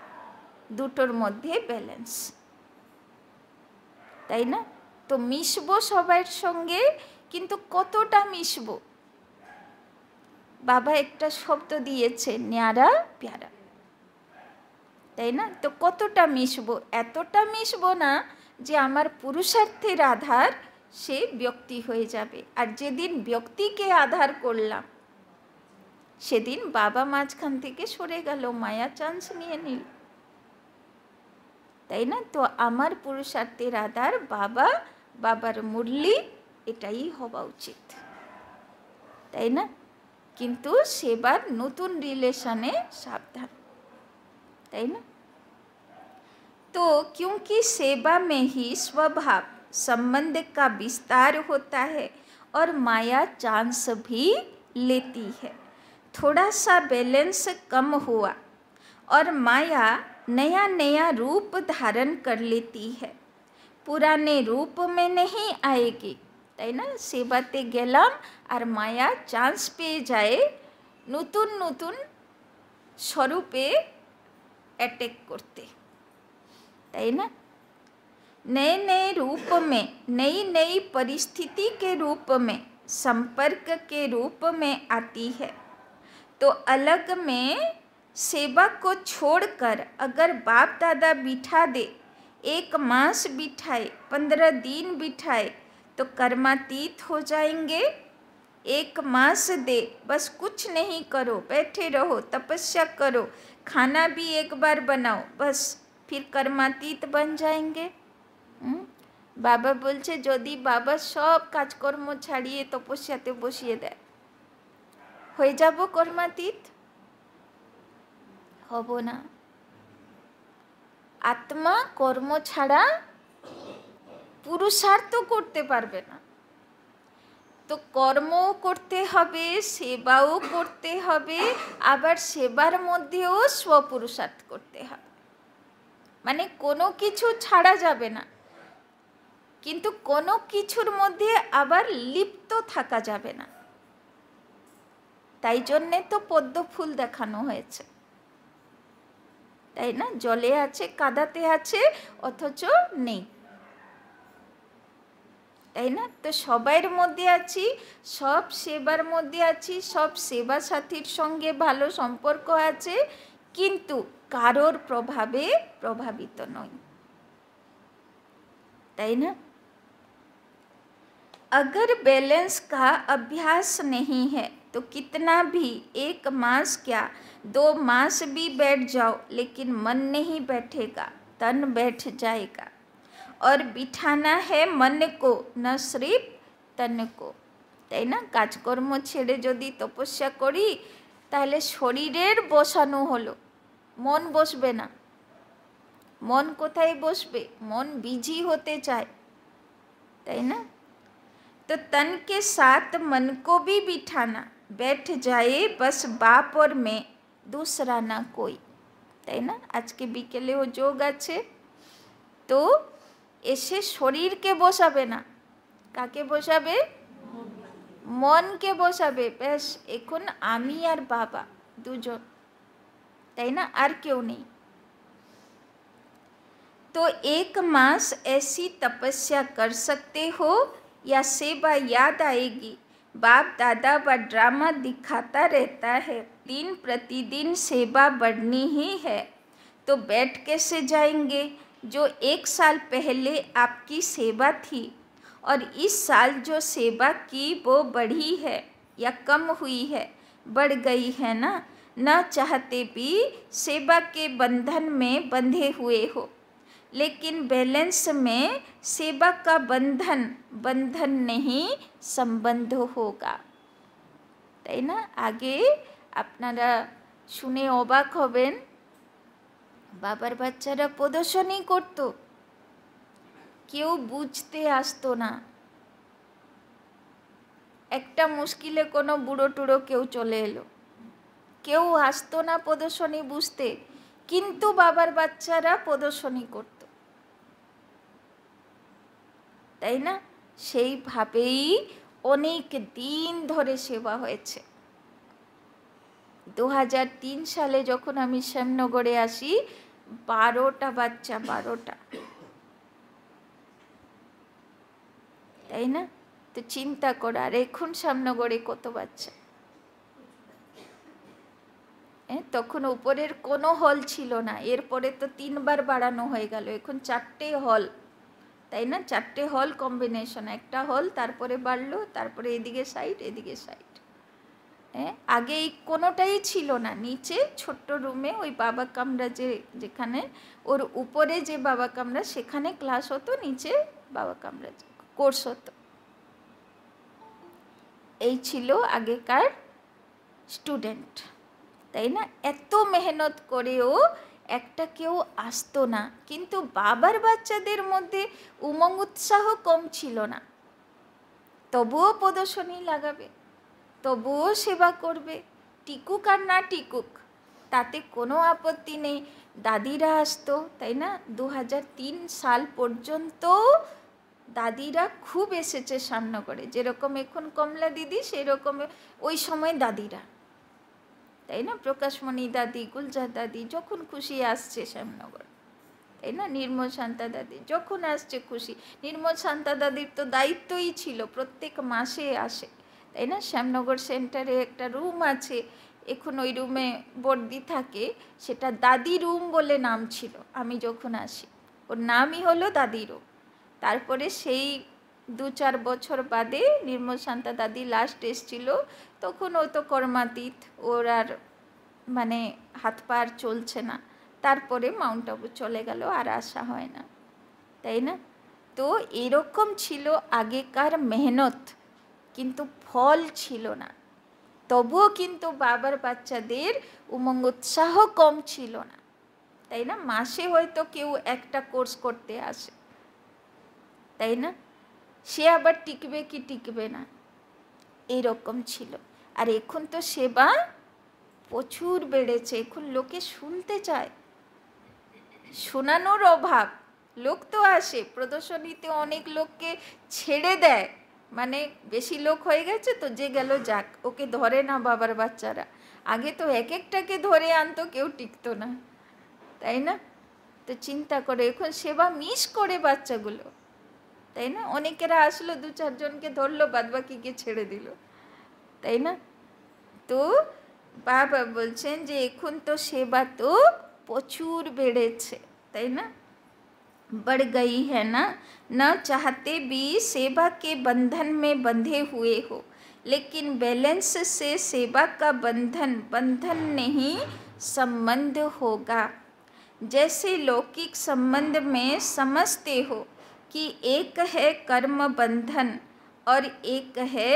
দুটোর মধ্যে ব্যালেন্স, তাই না? তো মিশবো সবার সঙ্গে, কিন্তু কতটা মিশবো? বাবা একটা শব্দ দিয়েছে, ন্যাড়া প্যারা, তাই না? তো কতটা মিশবো? এতটা মিশবো না যে আমার পুরুষার্থের আধার সে ব্যক্তি হয়ে যাবে। আর যেদিন ব্যক্তিকে আধার করলাম, সেদিন বাবা মাঝখান থেকে সরে গেল, মায়া চান্স নিয়ে নিল, তাই না? তো আমার পুরুষার্থের আধার বাবা, বাবার মুরলি, এটাই হওয়া উচিত, তাই না? কিন্তু সেবার নতুন রিলেশনে সাবধান, তাই না? तो क्योंकि सेवा में ही स्वभाव संबंध का विस्तार होता है और माया चांस भी लेती है। थोड़ा सा बैलेंस कम हुआ और माया नया नया रूप धारण कर लेती है, पुराने रूप में नहीं आएगी, তাই না? সেবাতে গেলাম আর মায়া চান্স পেয়ে যায় নতুন নতুন स्वरूपे अटैक करते, ताई ना, नए नए रूप में, नई नई परिस्थिति के रूप में, संपर्क के रूप में आती है। तो अलग में सेवा को छोड़कर अगर बाप दादा बिठा दे, 1 मास बिठाए, 15 दिन बिठाए, तो कर्मातीत हो जाएंगे। 1 मास दे, बस कुछ नहीं करो, बैठे रहो, तपस्या करो, खाना भी एक बार बनाओ, बस फिर कर्मातीत बन जाएंगे। बाबा बोलছে যদি বাবা সব কাজকর্ম ছাড়িয়ে তপস্যাতে বসিয়ে দেয়, হয়ে যাব কর্মাতীত? হব না। আত্মা কর্ম ছাড়া পুরুষার্থ করতে পারবে না। তো কর্মও করতে হবে, সেবাও করতে হবে, আবার সেবার মধ্যেও স্বপুরুষার্থ করতে হবে। মানে কোনো কিছু ছাড়া যাবে না, কিন্তু কোনো কিছুর মধ্যে আবার লিপ্ত থাকা যাবে না। তাই জন্যে তো পদ্ম ফুল দেখানো হয়েছে, তাই না? জলে আছে, কাদাতে আছে, অথচ নেই, তাই না? তো সবার মধ্যে আছি, সব সেবার মধ্যে আছি, সব সেবা সাথীর সঙ্গে ভালো সম্পর্ক আছে, কিন্তু কারোর প্রভাবে প্রভাবিত নই, তাই না? अगर बैलेंस का अभ्यास नहीं है तो कितना भी 1 मास क्या 2 मास भी बैठ जाओ, लेकिन मन नहीं बैठेगा, तन बैठ जाएगा। और बिठाना है मन को, न सिर्फ तन को, তাই না? কাজকর্ম ছেড়ে যদি তপস্যা করি তাহলে শরীরের বসানো হলো, মন বসবে না। মন কোথায় বসবে? মন বিজি হতে চায়, তাই না? तो तन के साथ मन को भी बिठाना, बैठ जाए बस बाप और मैं, दूसरा ना कोई, তাই না? আজকে বিকেলেও যোগ আছে, তো এসে শরীরকে বসাবে না, কাকে বসাবে? মনকে বসাবে। ব্যাস এখন আমি আর বাবা দুজন, তাই না? আর কেউ নেই। तो 1 मास ऐसी तपस्या कर सकते हो या सेवा याद आएगी। बाप दादा व ड्रामा दिखाता रहता है, दिन प्रतिदिन सेवा बढ़नी ही है, तो बैठ कैसे जाएंगे? जो 1 साल पहले आपकी सेवा थी और इस साल जो सेवा की वो बढ़ी है या कम हुई है? बढ़ गई है ना, न चाहते भी सेवा के बंधन में बंधे हुए हो, लेकिन बैलेंस में सेवा का बंधन नहीं, संबंध होगा, তাই না? আগে আপনারা শুনে অবাক হবেন, বাবার বাচ্চারা প্রদর্শনী করত, কেউ বুঝতে আসতো না। একটা মুশকিলে কোনো বুড়ো টুড়ো কেউ চলে এলো, কেউ আসতো না প্রদর্শনী বুঝতে, কিন্তু বাবার বাচ্চারা প্রদর্শনী করত, তাই না? সেইভাবেই অনেক দিন ধরে সেবা হয়েছে। 2003 সালে যখন আমি শ্যামনগরে আসি, 12টা বাচ্চা, 12টা, তাই না? তো চিন্তা করো, আর এখন শ্যামনগরে কত বাচ্চা। তখন উপরের কোনো হল ছিল না, এরপরে তো 3 বার বাড়ানো হয়ে গেল, এখন 4টে হল, তাই না? 4টে হল কম্বিনেশন, একটা হল, তারপরে বাড়লো, তারপরে এদিকে সাইড, এদিকে সাইড। আগে এই কোনোটাই ছিল না, নিচে ছোট্ট রুমে ওই বাবা কামরা, যেখানে ওর উপরে যে বাবা কামরা, সেখানে ক্লাস হতো, নিচে বাবা কামরা কোর্স হতো। এই ছিল আগেকার স্টুডেন্ট, তাই না? এত মেহনত করেও একটা কেউ আসতো না, কিন্তু বাবার বাচ্চাদের মধ্যে উমঙ্গ উৎসাহ কম ছিল না, তবুও প্রদর্শনী লাগাবে, তবুও সেবা করবে, টিকুক আর না টিকুক তাতে কোনো আপত্তি নেই। দাদিরা আসতো, তাই না? 2003 সাল পর্যন্ত দাদিরা খুব এসেছে শ্যামনগরে, যেরকম এখন কমলা দিদি, সেই রকম ওই সময় দাদিরা, তাই না? প্রকাশমণি দাদি, গুলজার দাদি যখন খুশি আসছে শ্যামনগর, তাই না? নির্মল শান্তা দাদি যখন আসছে খুশি। নির্মল শান্তা দাদির তো দায়িত্বই ছিল প্রত্যেক মাসে আসে, তাই না? শ্যামনগর সেন্টারে একটা রুম আছে, এখন ওই রুমে বর্দি থাকে, সেটা দাদি রুম বলে নাম ছিল আমি যখন আসি, ওর নামই হলো দাদি রুম। তারপরে সেই 2-4 বছর বাদে নির্মল শান্তা দাদি লাস্ট এসেছিল, তখন ও তো কর্মাতীত, ওর আর মানে হাত পা আর চলছে না, তারপরে মাউন্ট আবু চলে গেল, আর আসা হয় না, তাই না? তো এরকম ছিল আগেকার মেহনত, কিন্তু ফল ছিল না। তবুও কিন্তু বাবার বাচ্চাদের উমঙ্গ উৎসাহ কম ছিল না, তাই না? মাসে হয়তো কেউ একটা কোর্স করতে আসে, তাই না? সে আবার টিকবে কি টিকবে না, এরকম ছিল। আর এখন তো সেবা প্রচুর বেড়েছে, এখন লোকে শুনতে চায়, শোনানোর অভাব। লোক তো আসে, প্রদর্শনীতে অনেক লোককে ছেড়ে দেয়, মানে বেশি লোক হয়ে গেছে তো যে গেল যাক, ওকে ধরে না বাবার বাচ্চারা। আগে তো এক একটাকে ধরে আনতো, কেউ টিকতো না, তাই না? তো চিন্তা করে এখন সেবা মিস করে বাচ্চাগুলো, তাই না? অনেকেরা আসলো 2-4 জনকে ধরলো, বাদবাকিকে ছেড়ে দিল, তাই না? তো বাবা বলছেন যে এখন তো সেবা তো প্রচুর বেড়েছে, তাই না? बढ़ गई है ना, न चाहते भी सेवा के बंधन में बंधे हुए हो, लेकिन बैलेंस से सेवा का बंधन नहीं संबंध होगा। जैसे लौकिक संबंध में समझते हो कि एक है कर्म बंधन और एक है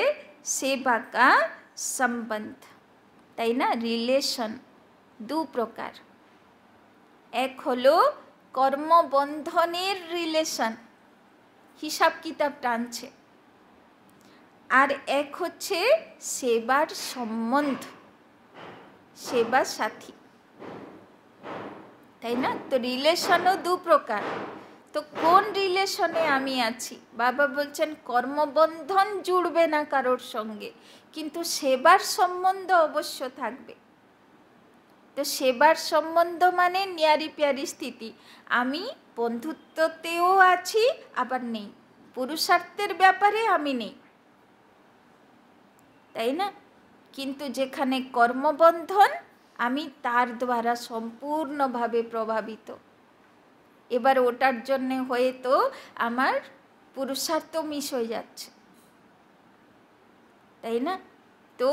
सेवा का संबंध, তাই না? রিলেশন দু প্রকার, এক হলো কর্মবন্ধনের রিলেশন, হিসাব কিতাব টানছে, আর এক হচ্ছে সেবার সম্বন্ধ, সেবার সাথী, তাই না? তো রিলেশনও দু প্রকার। তো কোন রিলেশনে আমি আছি? বাবা বলছেন কর্মবন্ধন জুড়বে না কারোর সঙ্গে, কিন্তু সেবার সম্বন্ধ অবশ্য থাকবে। তো সেবার সম্বন্ধ মানে নিয়ারি পিয়ারি স্থিতি, আমি বন্ধুত্বতেও আছি আবার নেই, পুরুষার্থের ব্যাপারে আমি নেই, তাই না? কিন্তু যেখানে কর্মবন্ধন, আমি তার দ্বারা সম্পূর্ণভাবে প্রভাবিত, এবার ওটার জন্যে হয়তো আমার পুরুষার্থ মিস হয়ে যাচ্ছে, তাই না? তো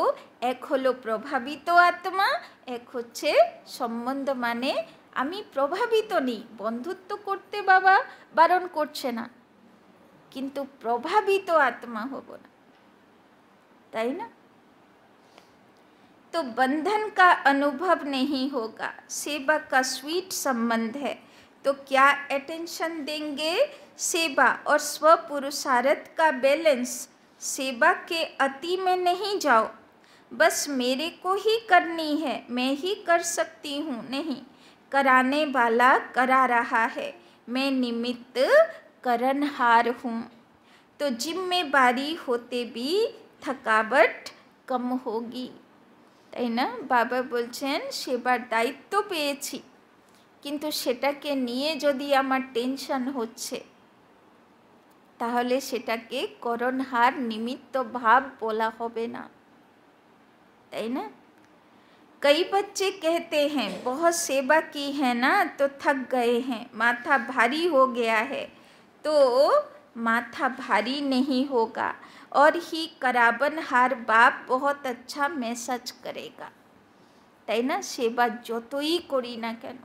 এক হলো প্রভাবিত আত্মা, এক হচ্ছে সম্বন্ধ, মানে আমি প্রভাবিত নেই, বন্ধুত্ব করতে বাবা বারণ করছে না, কিন্তু প্রভাবিত আত্মা হব না, তাই না? तो बंधन का अनुभव नहीं होगा, सेवा का स्वीट संबंध है, तो क्या अटेंशन देंगे? सेवा और स्वपुरुषार्थ का बैलेंस, सेवा के अति में नहीं जाओ, बस मेरे को ही करनी है, मैं ही कर सकती हूँ, नहीं, कराने वाला करा रहा है, मैं निमित्त करनहार हूँ। तो जिम्मेवारी होते भी थकावट कम होगी, তাই না? বাবা বলছেন সেবার দায়িত্ব পেয়েছি, কিন্তু সেটাকে নিয়ে যদি আমার টেনশন হচ্ছে, তাহলে সেটাকে করণহার নিমিত্ত ভাব বলা হবে না, তাই না? कई बच्चे कहते हैं बहुत सेवा की है ना तो थक गए हैं, माथा भारी हो गया है, तो माथा भारी नहीं होगा, और ही कराबनहार बाप बहुत अच्छा मैसेज करेगा, তাই না? সেবা যতই করি না কেন,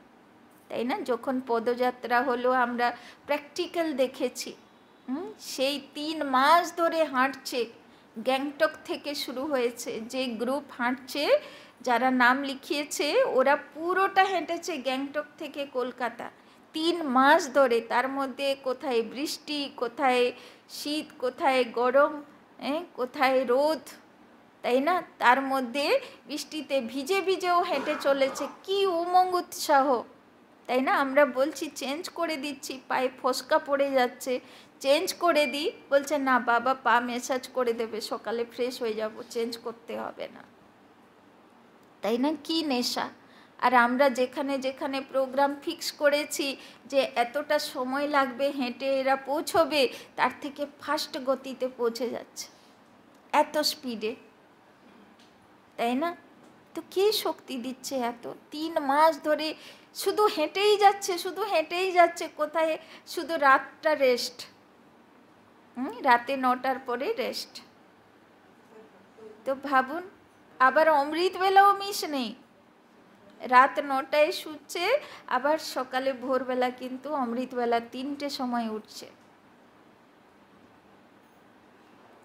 তাই না? যখন পদযাত্রা হলো আমরা প্র্যাকটিক্যাল দেখেছি, সেই 3 মাস ধরে হাঁটছে, গ্যাংটক থেকে শুরু হয়েছে, যে গ্রুপ হাঁটছে, যারা নাম লিখিয়েছে ওরা পুরোটা হেঁটেছে গ্যাংটক থেকে কলকাতা 3 মাস ধরে, তার মধ্যে কোথায় বৃষ্টি, কোথায় শীত, কোথায় গরম, কোথায় রোদ, তাই না? তার মধ্যে বৃষ্টিতে ভিজে ভিজেও হেঁটে চলেছে, কি উমঙ্গ উৎসাহ, তাই না? আমরা বলছি চেঞ্জ করে দিচ্ছি, পায়ে ফসকা পড়ে যাচ্ছে, চেঞ্জ করে দিই, বলছে না বাবা পা ম্যাসাজ করে দেবে, সকালে ফ্রেশ হয়ে যাব, চেঞ্জ করতে হবে না, তাই না? কি নেশা! আর আমরা যেখানে যেখানে প্রোগ্রাম ফিক্স করেছি যে এতটা সময় লাগবে হেঁটে এরা পৌঁছবে, তার থেকে ফাস্ট গতিতে পৌঁছে যাচ্ছে, এত স্পিডে, তাই না? তো কে শক্তি দিচ্ছে এত? 3 মাস ধরে শুধু হেঁটেই যাচ্ছে, শুধু হেঁটেই যাচ্ছে। কোথায়? শুধু রাতটা রেস্ট, রাতে 9টার পরে রেস্ট। তো ভাবুন, আবার অমৃতবেলাও মিস নেই। রাত 9টায় শুচ্ছে, আবার সকালে ভোরবেলা কিন্তু অমৃতবেলা 3টে সময় উঠছে।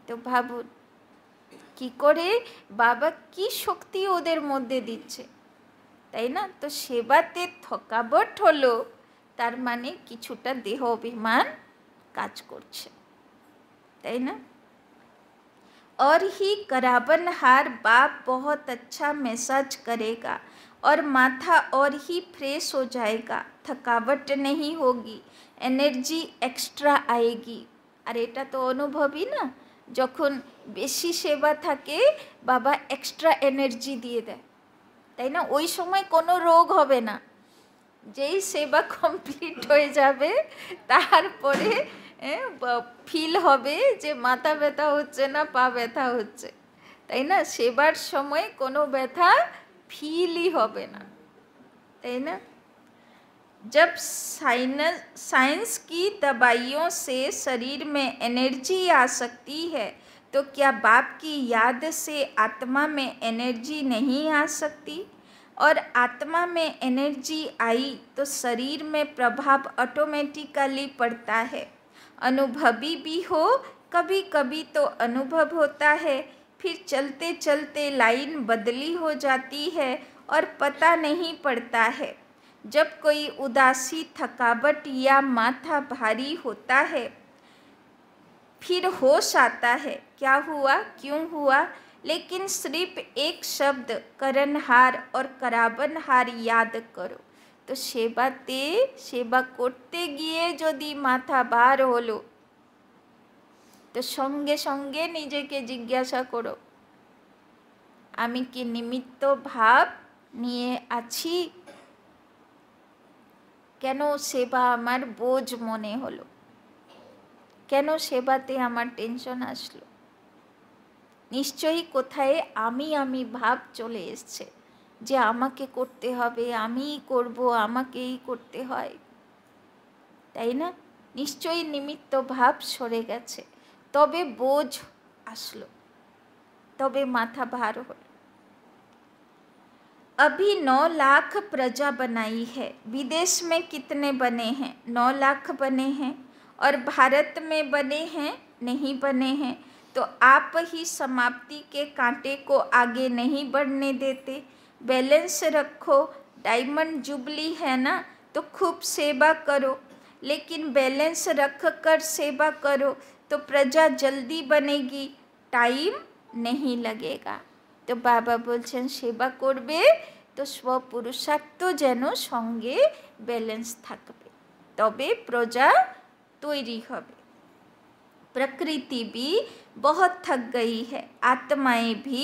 তো ভাবুন কি করে বাবা কি শক্তি ওদের মধ্যে দিচ্ছে, তাই না? তো সেবাতে থকাবট হলো, তার মানে কিছুটা দেহ অভিমান কাজ করছে, তাই না? और ही कराबनहार बाप बहुत अच्छा मैसाज करेगा और माथा और ही फ्रेश हो जाएगा, थकावट नहीं होगी, एनर्जी एक्स्ट्रा आएगी। আর এটা তো অনুভবই না, যখন বেশি সেবা থাকে বাবা এক্সট্রা এনার্জি দিয়ে দেয়, তাই না? ওই সময় কোনো রোগ হবে না, যেই সেবা কমপ্লিট হয়ে যাবে তারপরে ফিল হবে যে মাথা ব্যথা হচ্ছে না, পা ব্যথা হচ্ছে, তাই না? সেবার সময় কোনো ব্যথা ফিলই হবে না, তাই না? जब साइंस की दवाइयों से शरीर में एनर्जी आ सकती है, तो क्या बाप की याद से आत्मा में एनर्जी नहीं आ सकती? और आत्मा में एनर्जी आई तो शरीर में प्रभाव ऑटोमेटिकली पड़ता है। अनुभवी भी हो, कभी कभी तो अनुभव होता है, फिर चलते चलते लाइन बदली हो जाती है और पता नहीं पड़ता है। जब कोई उदासी, थकावट या माथा भारी होता है, फिर होश आता है, क्या हुआ, क्यों हुआ, लेकिन सिर्फ एक शब्द करनहार और कराबनहार याद करो। तो सेबाते सेवा करते गिये यदि माथा भार हलो, तो संगे संगे निजेके जिज्ञासा करो, आमी कि निमित्त भाव निये आछि? কেন সেবা আমার বোঝ মনে হলো? কেন সেবাতে আমার টেনশন আসলো? নিশ্চয়ই কোথায় আমি ভাব চলে এসছে, যে আমাকে করতে হবে, আমিই করব, আমাকেই করতে হয়, তাই না? নিশ্চয়ই নিমিত্ত ভাব সরে গেছে, তবে বোঝ আসলো, তবে মাথা ভার হলো। अभी 9 लाख प्रजा बनाई है, विदेश में कितने बने हैं? 9 लाख बने हैं। और भारत में बने हैं? नहीं बने हैं। तो आप ही समाप्ति के कांटे को आगे नहीं बढ़ने देते। बैलेंस रखो, डायमंड जुबली है ना, तो खूब सेवा करो, लेकिन बैलेंस रख कर सेवा करो तो प्रजा जल्दी बनेगी, टाइम नहीं लगेगा। তো বাবা বলছেন সেবা করবে তো স্বপুরুষার্থ যেন সঙ্গে ব্যালেন্স থাকবে, তবে প্রজা তৈরি হবে। प्रकृति भी बहुत थक गई है, आत्माएं भी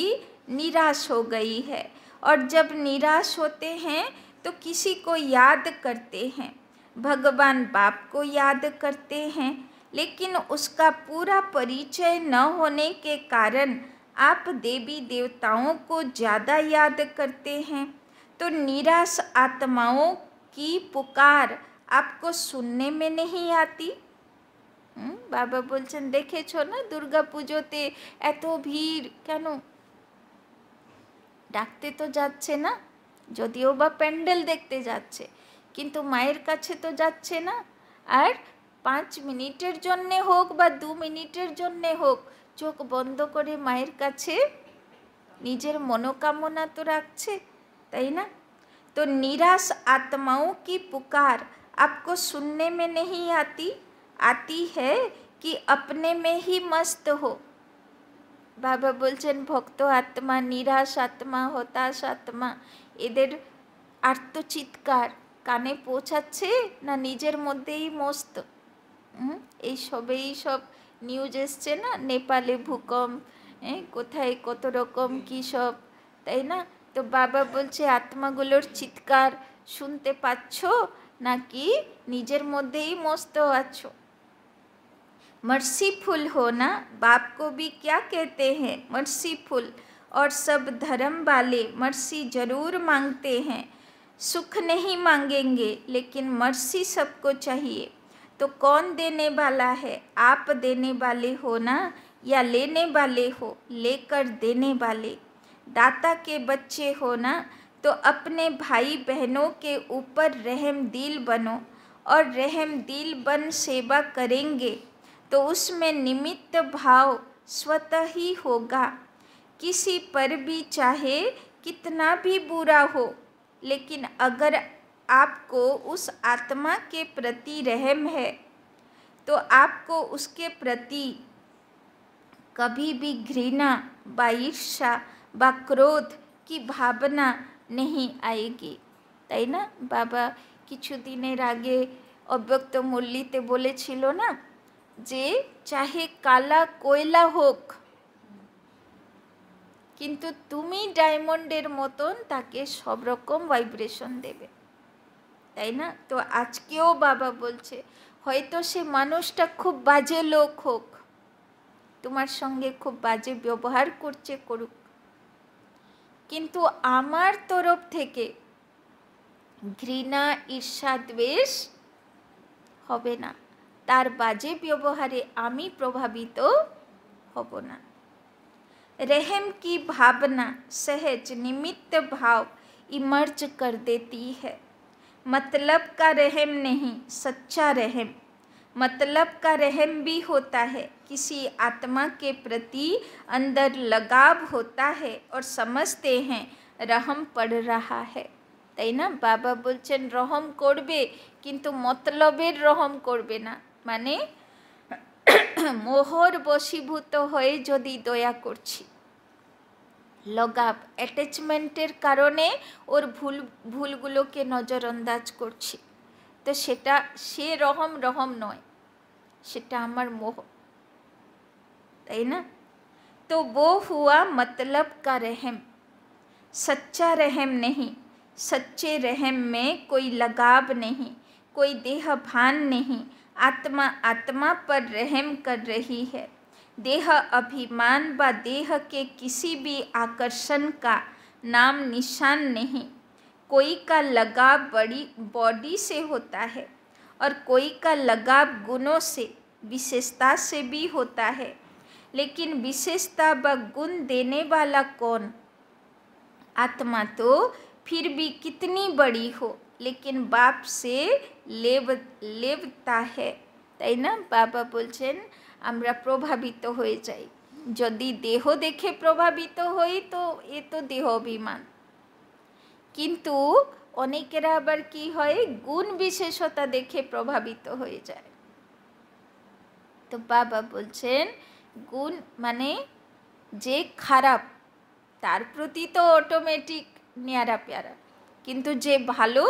निराश हो गई है, और जब निराश होते हैं तो किसी को याद करते हैं, भगवान बाप को याद करते हैं, लेकिन उसका पूरा परिचय न होने के कारण आप देवी देवताओं को ज़्यादा याद करते हैं। तो निराश आत्माओं की पुकार आपको सुनने में नहीं आती? বাবা বলছেন দেখেছো না দুর্গা পুজোতে এত ভিড় কেন? ডাকতে তো যাচ্ছে না, যদিও বা প্যান্ডেল দেখতে যাচ্ছে, কিন্তু মায়ের কাছে তো যাচ্ছে না। আর 5 মিনিটের জন্যে হোক বা 2 মিনিটের জন্যে হোক চোখ বন্ধ করে মায়ের কাছে নিজের মনোকামনা তো রাখছে, তাই না? तो निराश आत्माओं की पुकार आपको सुनने में नहीं आती है कि अपने में ही मस्त हो। বাবা বলছেন ভক্ত আত্মা, নিরাশ আত্মা, হতাশ আত্মা, এদের আর্তচিৎকার কানে পৌঁছাচ্ছে না নিজের মধ্যেই মস্ত? এই সব নিউজ এসছে না, নেপালে ভূকম্প, কোথায় কত রকম কী সব, তাই না? তো বাবা বলছে আত্মাগুলোর চিৎকার শুনতে পাচ্ছ নাকি নিজের মধ্যেই মস্ত আছো? मर्सीफुल होना बाप को भी क्या कहते हैं? मर्सीफुल। और सब धर्म वाले मर्सी जरूर मांगते हैं, सुख नहीं मांगेंगे, लेकिन मर्सी सबको चाहिए। तो कौन देने वाला है? आप देने वाले हो ना, या लेने वाले हो? लेकर देने वाले। दाता के बच्चे हो ना, तो अपने भाई बहनों के ऊपर रहम दिल बनो, और रहम दिल बन सेवा करेंगे तो उसमें निमित्त भाव स्वतः ही होगा। किसी पर भी चाहे कितना भी बुरा हो, लेकिन अगर आपको उस आत्मा के प्रति रहम है तो आपको उसके प्रति कभी भी घृणा व ईर्ष्या व क्रोध की भावना नहीं आएगी। তাই না? বাবা কিছুদিনের আগে অব্যক্ত মুরলিতে বলেছিল না যে চাহে কালা কয়লা হোক, কিন্তু তুমি ডায়মন্ডের মতন তাকে সব রকম ভাইব্রেশন দেবে। তাই না? তো আজকেও বাবা বলছে হয়তো সে মানুষটা খুব বাজে লোক হোক, তোমার সঙ্গে খুব বাজে ব্যবহার করছে, করুক, কিন্তু আমার তরফ থেকে ঘৃণা ঈর্ষা দ্বেষ হবে না, তার বাজে ব্যবহারে আমি প্রভাবিত হব না। रहम की भावना सहज निमित्त भाव इमर्ज कर देती है। मतलब का रहम नहीं, सच्चा रहम। मतलब का रहम भी होता है, किसी आत्मा के प्रति अंदर लगाव होता है और समझते हैं रहम पड़ रहा है। তাই না? বাবা বলছেন রহম করবে, কিন্তু মতলবের রহম করবে না, মানে মোহর বশীভূত হয়ে যদি দয়া করছি, लगाव অ্যাটাচমেন্টের কারণে ওর ভুলগুলোকে নজরআন্দাজ করছি, তো সেটা সে রহম নয়, সেটা আমার মোহ। তাই না? तो वो हुआ मतलब का रहम, सच्चा रहम नहीं। सच्चे रहम में कोई लगाव नहीं, कोई देह भान नहीं। आत्मा आत्मा पर रहम कर रही है। देह अभिमान व देह के किसी भी आकर्षण का नाम निशान नहीं। कोई का लगाव बॉडी से होता है और कोई का लगाव गुणों से, विशेषता से भी होता है, लेकिन विशेषता व गुण देने वाला कौन? आत्मा तो फिर भी कितनी बड़ी हो, लेकिन बाप से लेवता है। তাই না? বাবা বলছেন আমরা প্রভাবিত হয়ে যাই, যদি দেহ দেখে প্রভাবিত হই তো এ তো দেহ অভিমান, কিন্তু অনেকেরা আবার কি হয় গুণ বিশেষতা দেখে প্রভাবিত হয়ে যায়। তো বাবা বলছেন গুণ মানে যে খারাপ তার প্রতি তো অটোমেটিক ন্যাড়া প্যারা, কিন্তু যে ভালো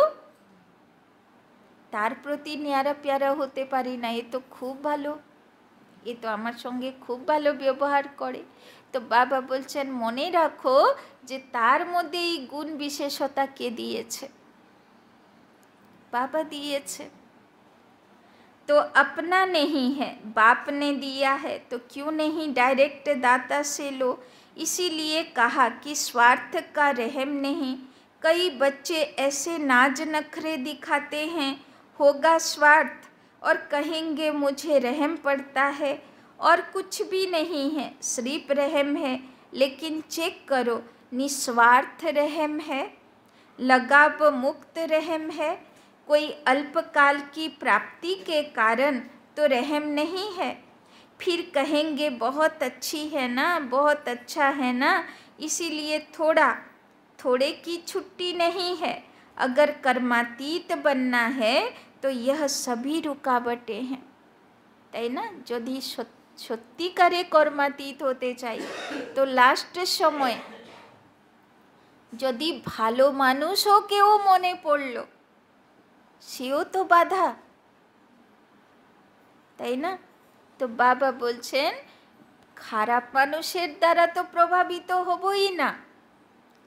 তার প্রতি ন্যাড়া প্যারা হতে পারি না, এ তো খুব ভালো, এ তো আমার সঙ্গে খুব ভালো ব্যবহার করে। তো বাবা বলছেন মনে রাখো যে তার মধ্যে এই গুণ বিশেষতা কে দিয়েছে? बाबा दिएছে। तो अपना नहीं है, बाप ने दिया है, तो क्यों नहीं डायरेक्ट दाता से लो। इसीलिए कहा कि स्वार्थ का रहम नहीं। कई बच्चे ऐसे नाज नखरे दिखाते हैं, होगा स्वार्थ, और कहेंगे मुझे रहम पड़ता है, और कुछ भी नहीं है, सिर्फ रहम है। लेकिन चेक करो, निस्वार्थ रहम है, लगाव मुक्त रहम है। कोई अल्पकाल की प्राप्ति के कारण तो रहम नहीं है। फिर कहेंगे बहुत अच्छी है ना, बहुत अच्छा है ना, इसीलिए थोड़े की छुट्टी नहीं है। अगर कर्मातीत बनना है तो यह सभी रुकावटें हैं। তাই না? যদি সত্যিকারে কর্মাতীত হতে চাই তো লাস্ট সময় যদি ভালো মানুষও কেউ মনে পড়ল সেও তো বাধা, তাই না? তো বাবা বলছেন খারাপ মানুষের দ্বারা তো প্রভাবিত হবই না,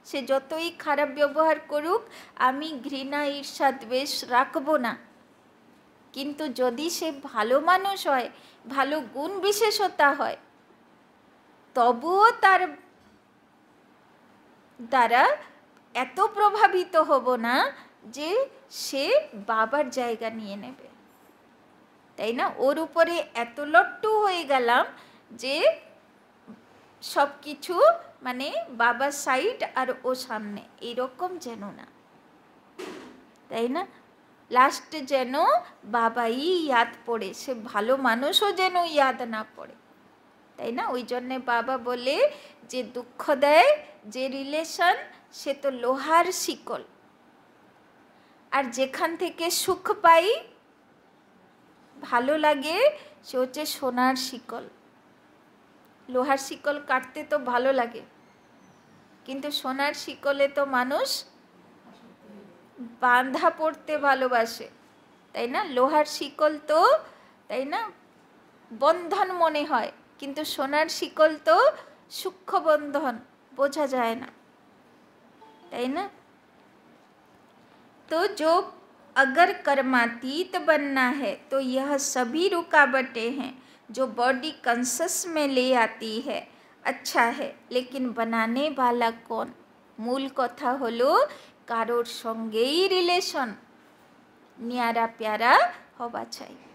সে যতই খারাপ ব্যবহার করুক আমি ঘৃণা ঈর্ষা দ্বেষ রাখবো না। কিন্তু যদি সে ভালো মানুষ হয়, ভালো গুণ বিশেষতা হয়, তবুও তার দ্বারা এত প্রভাবিত হব না যে সে বাবার জায়গা নিয়ে নেবে, তাই না? ওর উপরে এত লট্টু হয়ে গেলাম যে সব কিছু মানে বাবার সাইড আর ও সামনে, এইরকম যেন না, তাই না? লাস্ট যেন বাবাই ইয়াদ পড়ে, সে ভালো মানুষও যেন ইয়াদ না পড়ে, তাই না? ওই জন্যে বাবা বলে যে দুঃখ দেয় যে রিলেশন, সে তো লোহার শিকল, আর যেখান থেকে সুখ পাই ভালো লাগে সে হচ্ছে সোনার শিকল। লোহার শিকল কাটতে তো ভালো লাগে, কিন্তু সোনার শিকলে তো মানুষ বাঁধা পড়তে ভালোবাসে, তাই না? লোহার শিকল তো, তাই না, বন্ধন মনে হয়, কিন্তু সোনার শিকল তো সূক্ষ্ম বন্ধন, বোঝা যায় না, তাই না? तो जो अगर कर्मातीत बनना है तो यह सभी रुकावटें हैं जो बॉडी कंसस में ले आती है। अच्छा है, लेकिन बनाने वाला कौन? मूल कथा हलो कारोर संगेई रिलेशन न्यारा प्यारा हवा चाहिए,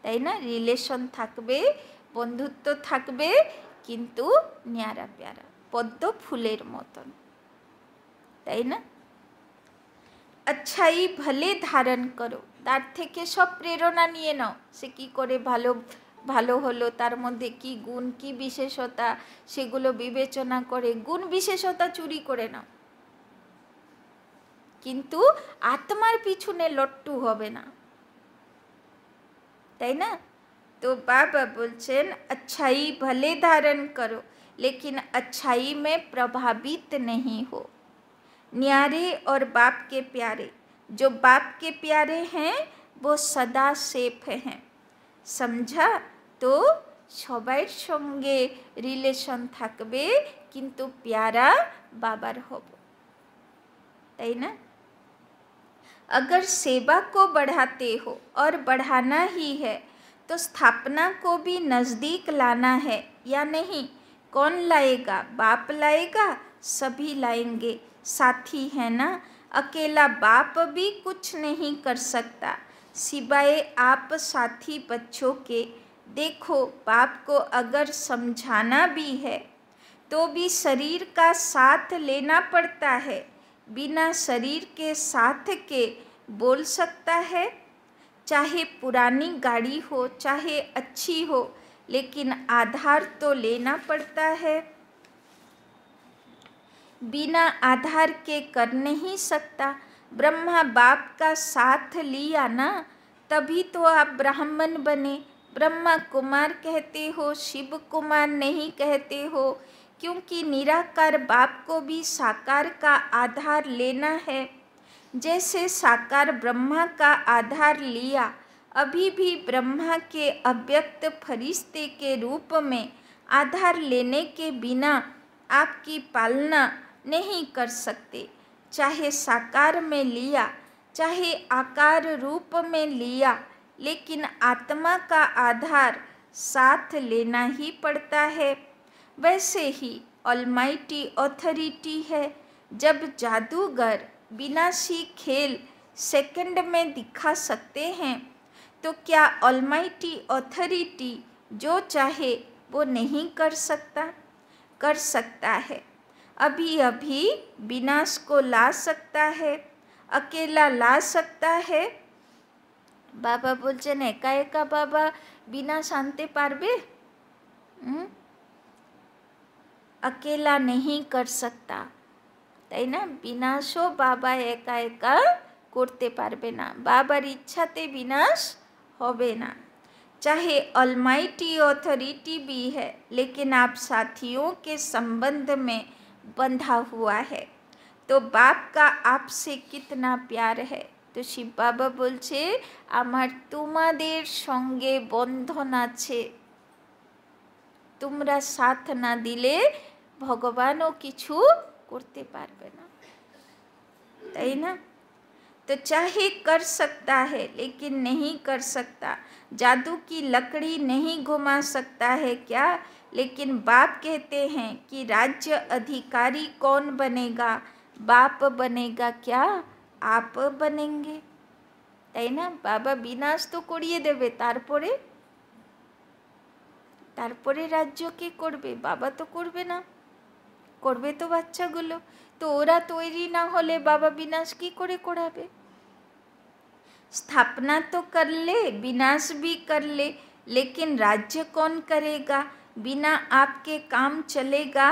তাই না? রিলেশন থাকবে, বন্ধুত্ব থাকবে, কিন্তু ন্যাড়া প্যারা পদ্ম ফুলের মতন, তাই না? अच्छाई भले धारण करो, তার থেকে সব প্রেরণা নিয়ে নাও, সে কি করে ভালো ভালো হলো, তার মধ্যে কি গুণ কি বিশেষতা, সেগুলো বিবেচনা করে গুণ বিশেষতা চুরি করে নাও, কিন্তু আত্মার পিছনে লট্টু হবে না, তাই না? तो बाबा बोलছেন अच्छाई भले धारण करो लेकिन अच्छाई में प्रभावित नहीं हो। न्यारे और बाप के प्यारे, जो बाप के प्यारे हैं वो सदा सेफ हैं। समझा? तो সবার সঙ্গে রিলেশন থাকবে, কিন্তু প্যারা বাবার হব, তাই না? अगर सेवा को बढ़ाते हो और बढ़ाना ही है तो स्थापना को भी नज़दीक लाना है या नहीं? कौन लाएगा? बाप लाएगा, सभी लाएंगे, साथी है ना। अकेला बाप भी कुछ नहीं कर सकता सिवाय आप साथी बच्चों के। देखो, बाप को अगर समझाना भी है तो भी शरीर का साथ लेना पड़ता है। बिना शरीर के साथ के बोल सकता है? चाहे पुरानी गाड़ी हो चाहे अच्छी हो, लेकिन आधार तो लेना पड़ता है। बिना आधार के कर नहीं सकता। ब्रह्मा बाप का साथ लिया ना, तभी तो आप ब्राह्मण बने। ब्रह्मा कुमार कहते हो, शिव कुमार नहीं कहते हो, क्योंकि निराकार बाप को भी साकार का आधार लेना है। जैसे साकार ब्रह्मा का आधार लिया, अभी भी ब्रह्मा के अव्यक्त फरिश्ते के रूप में आधार लेने के बिना आपकी पालना नहीं कर सकते। चाहे साकार में लिया चाहे आकार रूप में लिया, लेकिन आत्मा का आधार साथ लेना ही पड़ता है। वैसे ही ऑलमाइटी ऑथोरिटी है। जब जादूगर विनाशी खेल सेकंड में दिखा सकते हैं, तो क्या ऑलमाइटी ऑथोरिटी जो चाहे वो नहीं कर सकता? कर सकता है। अभी अभी विनाश को ला सकता है, अकेला ला सकता है। बाबा बोलছেন একা একা বাবা বিনাশ আনতে পারবে? अकेला नहीं कर सकता, তাই না? বিনাশও বাবা একা একা করতে পারবে না, বাবার ইচ্ছাতে বিনাশ হবে না। चाहे ऑलमाइटी ऑथोरिटी भी है, लेकिन आप साथियों के संबंध में बंधा हुआ है, तो बाप का आपसे कितना प्यार है। तो शिव बाबा बोलছে আমার তোমাদের সঙ্গে বন্ধন আছে, তোমরা সাথ না দিলে ভগবানও কিছু করতে পারবে না, তাই না? तो चाहे कर सकता है लेकिन नहीं कर सकता, जादू की लकड़ी नहीं घुमा सकता है क्या, लेकिन बाप कहते हैं कि राज्य अधिकारी कौन बनेगा, बाप बनेगा क्या, आप बनेंगे, তাই না? বাবা বিনাশ তো করিয়ে দেবে, তারপরে রাজ্য কে করবে? বাবা তো করবে না, করবে তো বাচ্চাগুলো। তো ওরা তৈরি না হলে বাবা বিনাশ কি করে করাবে? स्थापना तो कर ले, विनाश भी कर ले, लेकिन राज्य कौन करेगा, बिना आपके काम चलेगा।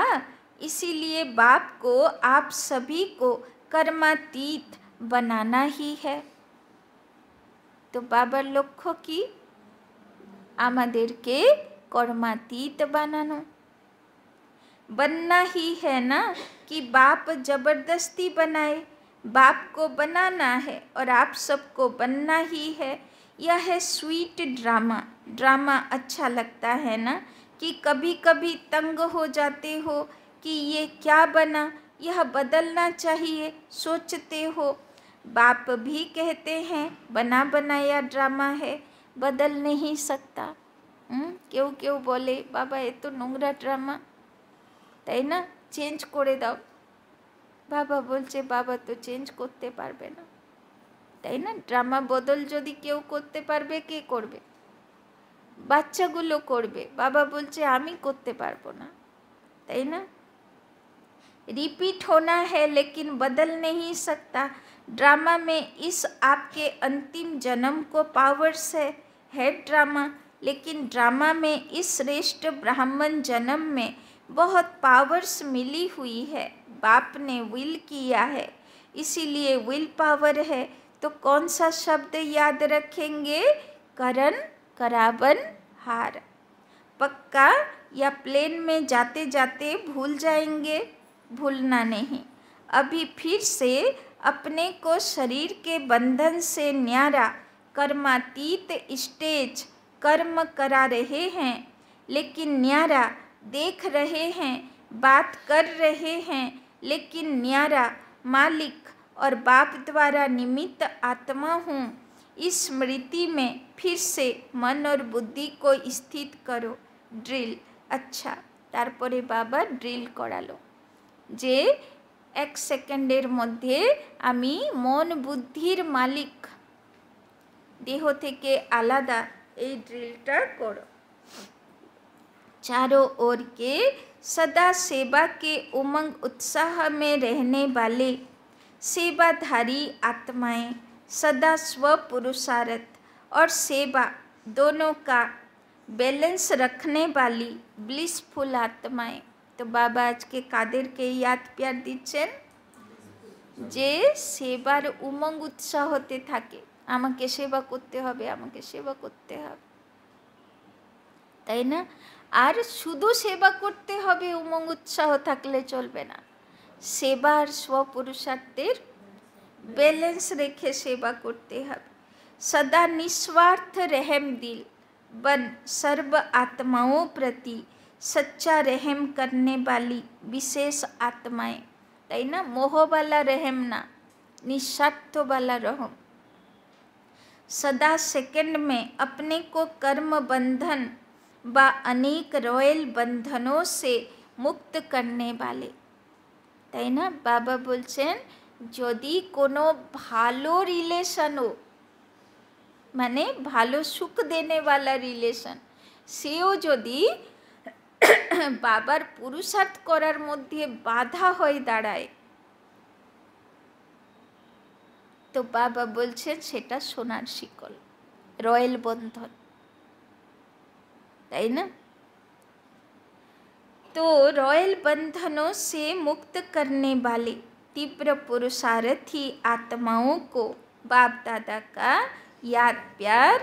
इसीलिए बाप को, आप सभी को कर्मातीत बनाना ही है। तो बाबार लक्ष्य की आमादेरके कर्मातीत बनानो, बनना ही है ना, कि बाप जबरदस्ती बनाए, बाप को बनाना है और आप सबको बनना ही है। यह है स्वीट ड्रामा। ड्रामा अच्छा लगता है ना, कि कभी कभी तंग हो जाते हो कि ये क्या बना, यह बदलना चाहिए, सोचते हो। बाप भी कहते हैं बना बनाया ड्रामा है, बदल नहीं सकता। क्यों क्यों बोले बाबा ये तो নোংরা ड्रामा, তাই না, চেঞ্জ করে দাও। বাবা বলছে বাবা তো চেঞ্জ করতে পারবে না, তাই না? ড্রামা বদল যদি কেউ করতে পারবে, কে করবে? বাচ্চাগুলো করবে। বাবা বলছে আমি করতে পারবো না, তাই না? रिपीट होना है लेकिन बदल नहीं सकता। ड्रामा में इस आपके अंतिम जन्म को पावर्स है ड्रामा, लेकिन ड्रामा में इस श्रेष्ठ ब्राह्मण जन्म में बहुत पावर्स मिली हुई है। बाप ने विल किया है, इसीलिए विल पावर है। तो कौन सा शब्द याद रखेंगे? करण, करावन, हार। पक्का या प्लेन में जाते जाते भूल जाएंगे? भूलना नहीं। अभी फिर से अपने को शरीर के बंधन से न्यारा कर्मातीत स्टेज कर्म करा रहे हैं, लेकिन न्यारा देख रहे हैं, बात कर रहे हैं, लेकिन न्यारा मालिक और बाप द्वारा निमित्त आत्मा हूँ। इस स्मृति में फिर से मन और बुद्धि को स्थित करो। ड्रिल। अच्छा, तारपरे बाबा ड्रिल करालो যে 1 সেকেন্ডের মধ্যে আমি মন বুদ্ধির মালিক, দেহ থেকে আলাদা, এই ড্রিলটা করো। चारों ओर के सदा सेवा के उमंग उत्साह में रहने वाले सेवाधारी आत्माएं, सदा स्वपुरुषार्थ और सेवा दोनों का बैलेंस रखने वाली ब्लिसफुल आत्माएं। तो बाबा आज के कादेर के याद प्यार दिच्छेन जे सेवार उमंग उत्साह होते थाके, आमाके सेवा करते होबे, आमाके सेवा करते होबे, ताई ना? আর শুধু সেবা করতে হবে উমঙ্গ উৎসাহ থাকলে চলবে না। সেবা আর স্বপুরুষার্থের बैलेंस रेखे सेवा करते हैं। सदा निस्वार्थ रहम दिल बन सर्व आत्माओं प्रति सच्चा रहम करने वाली विशेष आत्माएं, ताई ना? मोह वाला रहम ना, निस्वार्थ वाला रहम। सदा सेकंड में अपने को कर्म बंधन व अनेक रॉयल बंधनों से मुक्त करने वाले, ताई ना? बाबा बोलছেন যদি কোনো ভালো রিলেশন हो, মানে ভালো সুখ দেনেওয়ালা রিলেশন, সেও যদি বাবার পুরুষার্থ করার মধ্যে বাধা হয়ে দাঁড়ায়, তো বাবা বলছেন সেটা সোনার শিকল, রয়্যাল বন্ধন, তাই না? तो रॉयल बंधनों से मुक्त करने वाले तीव्र पुरुषार्थी आत्माओं को बाप दादा का याद प्यार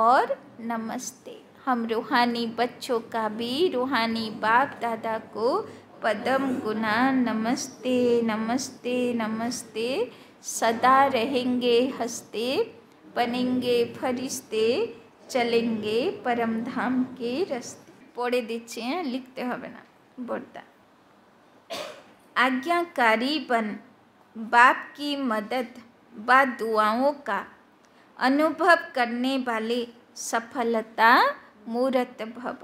और नमस्ते। हम रूहानी बच्चों का भी रूहानी बाप दादा को पदम गुना नमस्ते नमस्ते नमस्ते। सदा रहेंगे हंसते, बनेंगे फरिश्ते, चलेंगे परम धाम के रास्ते। पढ़े दिच्छे, लिखते होबे ना बोर्डा। आज्ञाकारी बन बाप की मदद व दुआओं का अनुभव करने वाले सफलता मूर्त भव।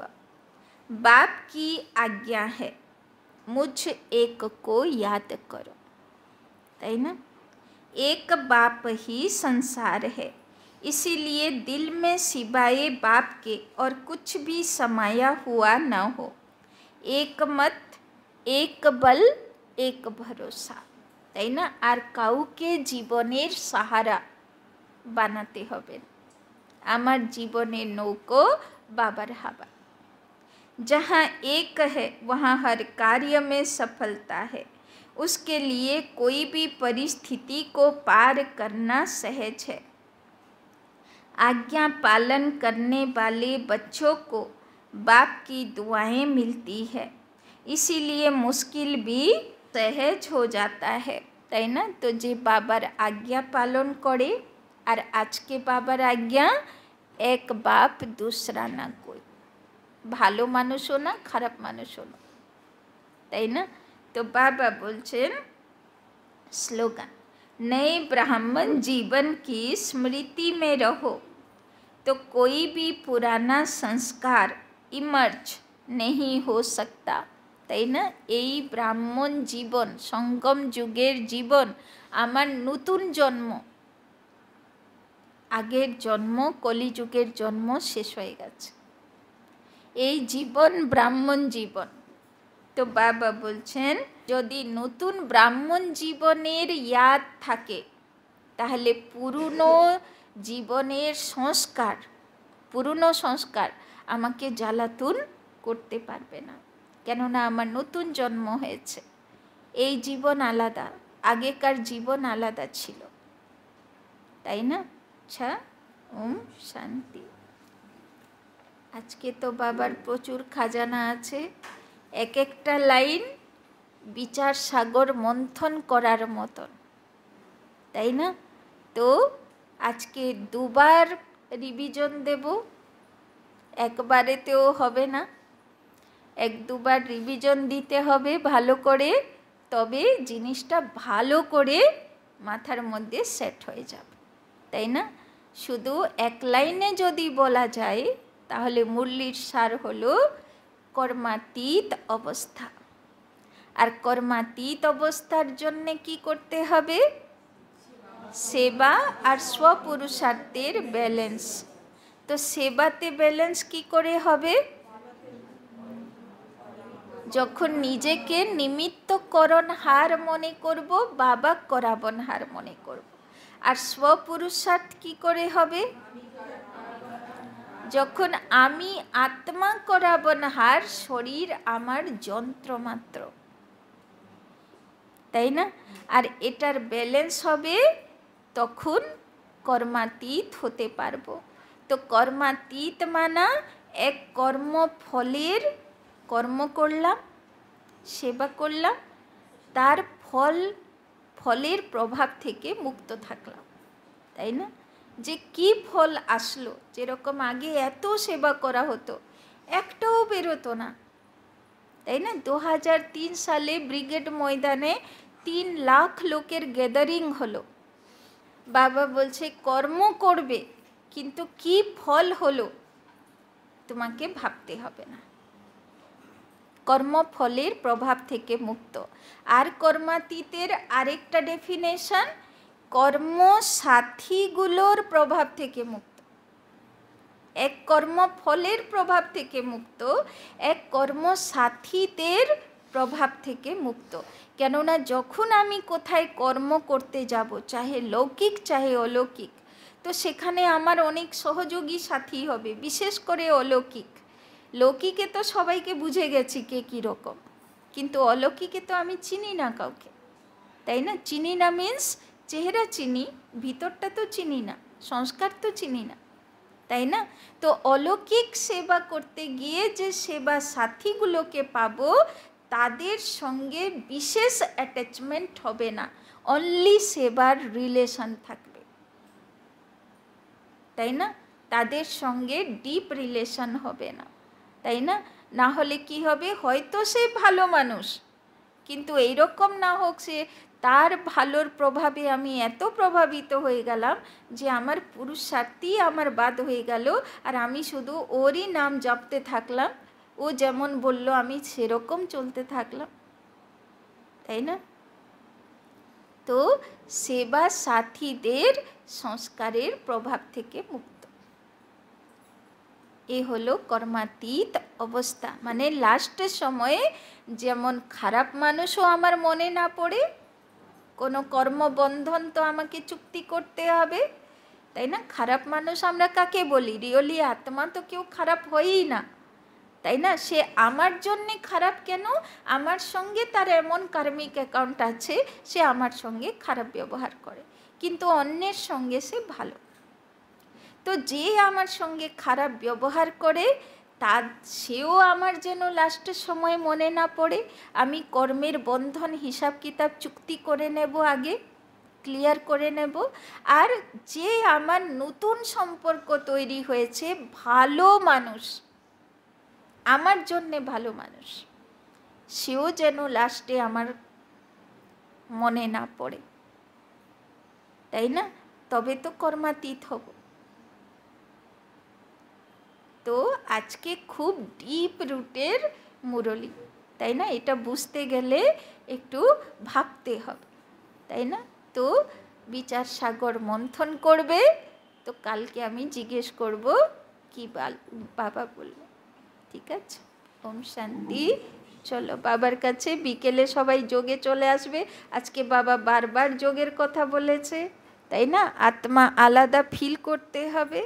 बाप की आज्ञा है मुझ एक को याद करो, है ना। एक बाप ही संसार है, इसीलिए दिल में सिवाय बाप के और कुछ भी समाया हुआ न हो। एक मत, एक बल, एक भरोसा, তাই না। আর কাউকে জীবনের সাহারা বানাতে হবে না। আমার জীবনের নৌকো বাবার হাওয়া। जहाँ एक है वहाँ हर कार्य में सफलता है। उसके लिए कोई भी परिस्थिति को पार करना सहज है। आज्ञा पालन करने वाले बच्चों को बाप की दुआएं मिलती है, इसीलिए मुश्किल भी सहज हो जाता है, তাই না। তো যে বাবার আজ্ঞা পালন করে, আর আজকে বাবার আজ্ঞা এক বাপ दूसरा না कोई, ভালো মানুষও না খারাপ মানুষও না, তাই না। तो बाबा बोलছেন स्लोगन, नए ब्राह्मण जीवन की स्मृति में रहो तो कोई भी पुराना संस्कार इमर्ज नहीं हो सकता, তাই না। এই ব্রাহ্মণ জীবন, সঙ্গম যুগের জীবন, আমার নতুন জন্ম, আগের জন্ম কলিযুগের জন্ম শেষ হয়ে গেছে, এই জীবন ব্রাহ্মণ জীবন। তো বাবা বলছেন যদি নতুন ব্রাহ্মণ জীবনের ইয়াদ থাকে তাহলে পুরনো জীবনের সংস্কার, পুরনো সংস্কার আমাকে জ্বালাতন করতে পারবে না, কেননা আমার নতুন জন্ম হয়েছে। এই জীবন আলাদা, আগেকার জীবন আলাদা ছিল, তাই না। আচ্ছা, ওম শান্তি। আজকে তো বাবার প্রচুর খাজানা আছে, এক একটা লাইন বিচার সাগর মন্থন করার মতন, তাই না। তো আজকে দুবার রিভিশন দেব, একবারেতেও হবে না, এক দুবার রিভিশন দিতে হবে ভালো করে, তবে জিনিসটা ভালো করে মাথার মধ্যে সেট হয়ে যাবে, তাই না। শুধু এক লাইনে যদি বলা যায় তাহলে মুরলির সার হলো কর্মাতীত অবস্থা। আর কর্মাতীত অবস্থার জন্য কি করতে হবে? সেবা আর স্বপুরুষার্থের ব্যালেন্স। তো সেবাতে ব্যালেন্স কি করে হবে? যখন নিজেকে নিমিত্তকরণ হার মনে করব, বাবা করাবন হার মনে করব। আর স্বপুরুষার্থ কি করে হবে? যখন আমি আত্মা করাবন হার, শরীর আমার যন্ত্র মাত্র, তাই না। আর এটার ব্যালেন্স হবে তখন কর্মাতীত হতে পারবো। তো কর্মাতীত মানা এক কর্মফলের, কর্ম করলাম, সেবা করলাম, তার ফলের প্রভাব থেকে মুক্ত থাকলাম, তাই না। যে কি ফল আসলো, যেরকম আগে এত সেবা করা হতো একটাও বেরোতো না, তাই না। 2003 সালে ব্রিগেড ময়দানে 3 লাখ লোকের গ্যাদারিং হলো। বাবা বলছে কর্ম করবে, কিন্তু কি ফল হলো তোমাকে ভাবতে হবে না। কর্মফলের প্রভাব থেকে মুক্ত। আর কর্মাতীতের আরেকটা ডেফিনেশন, কর্মসাথীগুলোর প্রভাব থেকে মুক্ত। এক কর্মফলের প্রভাব থেকে মুক্ত, এক কর্মসাথীদের প্রভাব থেকে মুক্ত। কেননা যখন আমি কোথায় কর্ম করতে যাব, চাহে লৌকিক চাহে অলৌকিক, তো সেখানে আমার অনেক সহযোগী সাথী হবে, বিশেষ করে অলৌকিক। লৌকিকে তো সবাইকে বুঝে গেছি কে কীরকম, কিন্তু অলৌকিকে তো আমি চিনি না কাউকে, তাই না। চিনি না মিন্স চেহারা চিনি, ভিতরটা তো চিনি না, সংস্কার তো চিনি না, তাই না। তো অলৌকিক সেবা করতে গিয়ে যে সেবা সাথীগুলোকে পাবো, তাদের সঙ্গে বিশেষ অ্যাটাচমেন্ট হবে না, অনলি সেবার রিলেশন থাকবে, তাই না। তাদের সঙ্গে ডিপ রিলেশন হবে না, তাই না। না হলে কি হবে, হয়তো সে ভালো মানুষ কিন্তু এইরকম না হোক সে তার ভালোর প্রভাবে আমি এত প্রভাবিত হয়ে গেলাম যে আমার পুরুষার্থী আমার বাদ হয়ে গেল, আর আমি শুধু ওরই নাম জপতে থাকলাম, ও যেমন বলল আমি সেরকম চলতে থাকলাম, তাই না? তো সেবা সাথীদের সংস্কারের প্রভাব থেকে মুক্ত, এ হলো কর্মাতীত অবস্থা। মানে লাস্টের সময়ে যেমন খারাপ মানুষও আমার মনে না পড়ে, কোনো কর্মবন্ধন তো আমাকে চুক্তি করতে হবে, তাই না? খারাপ মানুষ আমরা কাকে বলি? রিয়েলি আত্মা তো কেউ খারাপ হয়ই না, তাই না? সে আমার জন্যে খারাপ কেন? আমার সঙ্গে তার এমন কার্মিক অ্যাকাউন্ট আছে, সে আমার সঙ্গে খারাপ ব্যবহার করে, কিন্তু অন্যের সঙ্গে সে ভালো। তো যে আমার সঙ্গে খারাপ ব্যবহার করে সেও আমার যেন লাস্টের সময় মনে না পড়ে। আমি কর্মের বন্ধন হিসাব কিতাব চুক্তি করে নেব, আগে ক্লিয়ার করে নেব। আর যে আমার নতুন সম্পর্ক তৈরি হয়েছে, ভালো মানুষ, আমার জন্যে ভালো মানুষ, সেও যেন লাস্টে আমার মনে না পড়ে, তাই না? তবে তো কর্মাতীত হব। তো আজকে খুব ডিপ রুটের মুরলি, তাই না? এটা বুঝতে গেলে একটু ভাবতে হবে, তাই না? তো বিচার সাগর মন্থন করবে। তো কালকে আমি জিজ্ঞেস করব কি বাবা বলবে, ঠিক আছে? ওম শান্তি। চলো বাবার কাছে, বিকেলে সবাই যোগে চলে আসবে। আজকে বাবা বারবার যোগের কথা বলেছে, তাই না? আত্মা আলাদা ফিল করতে হবে।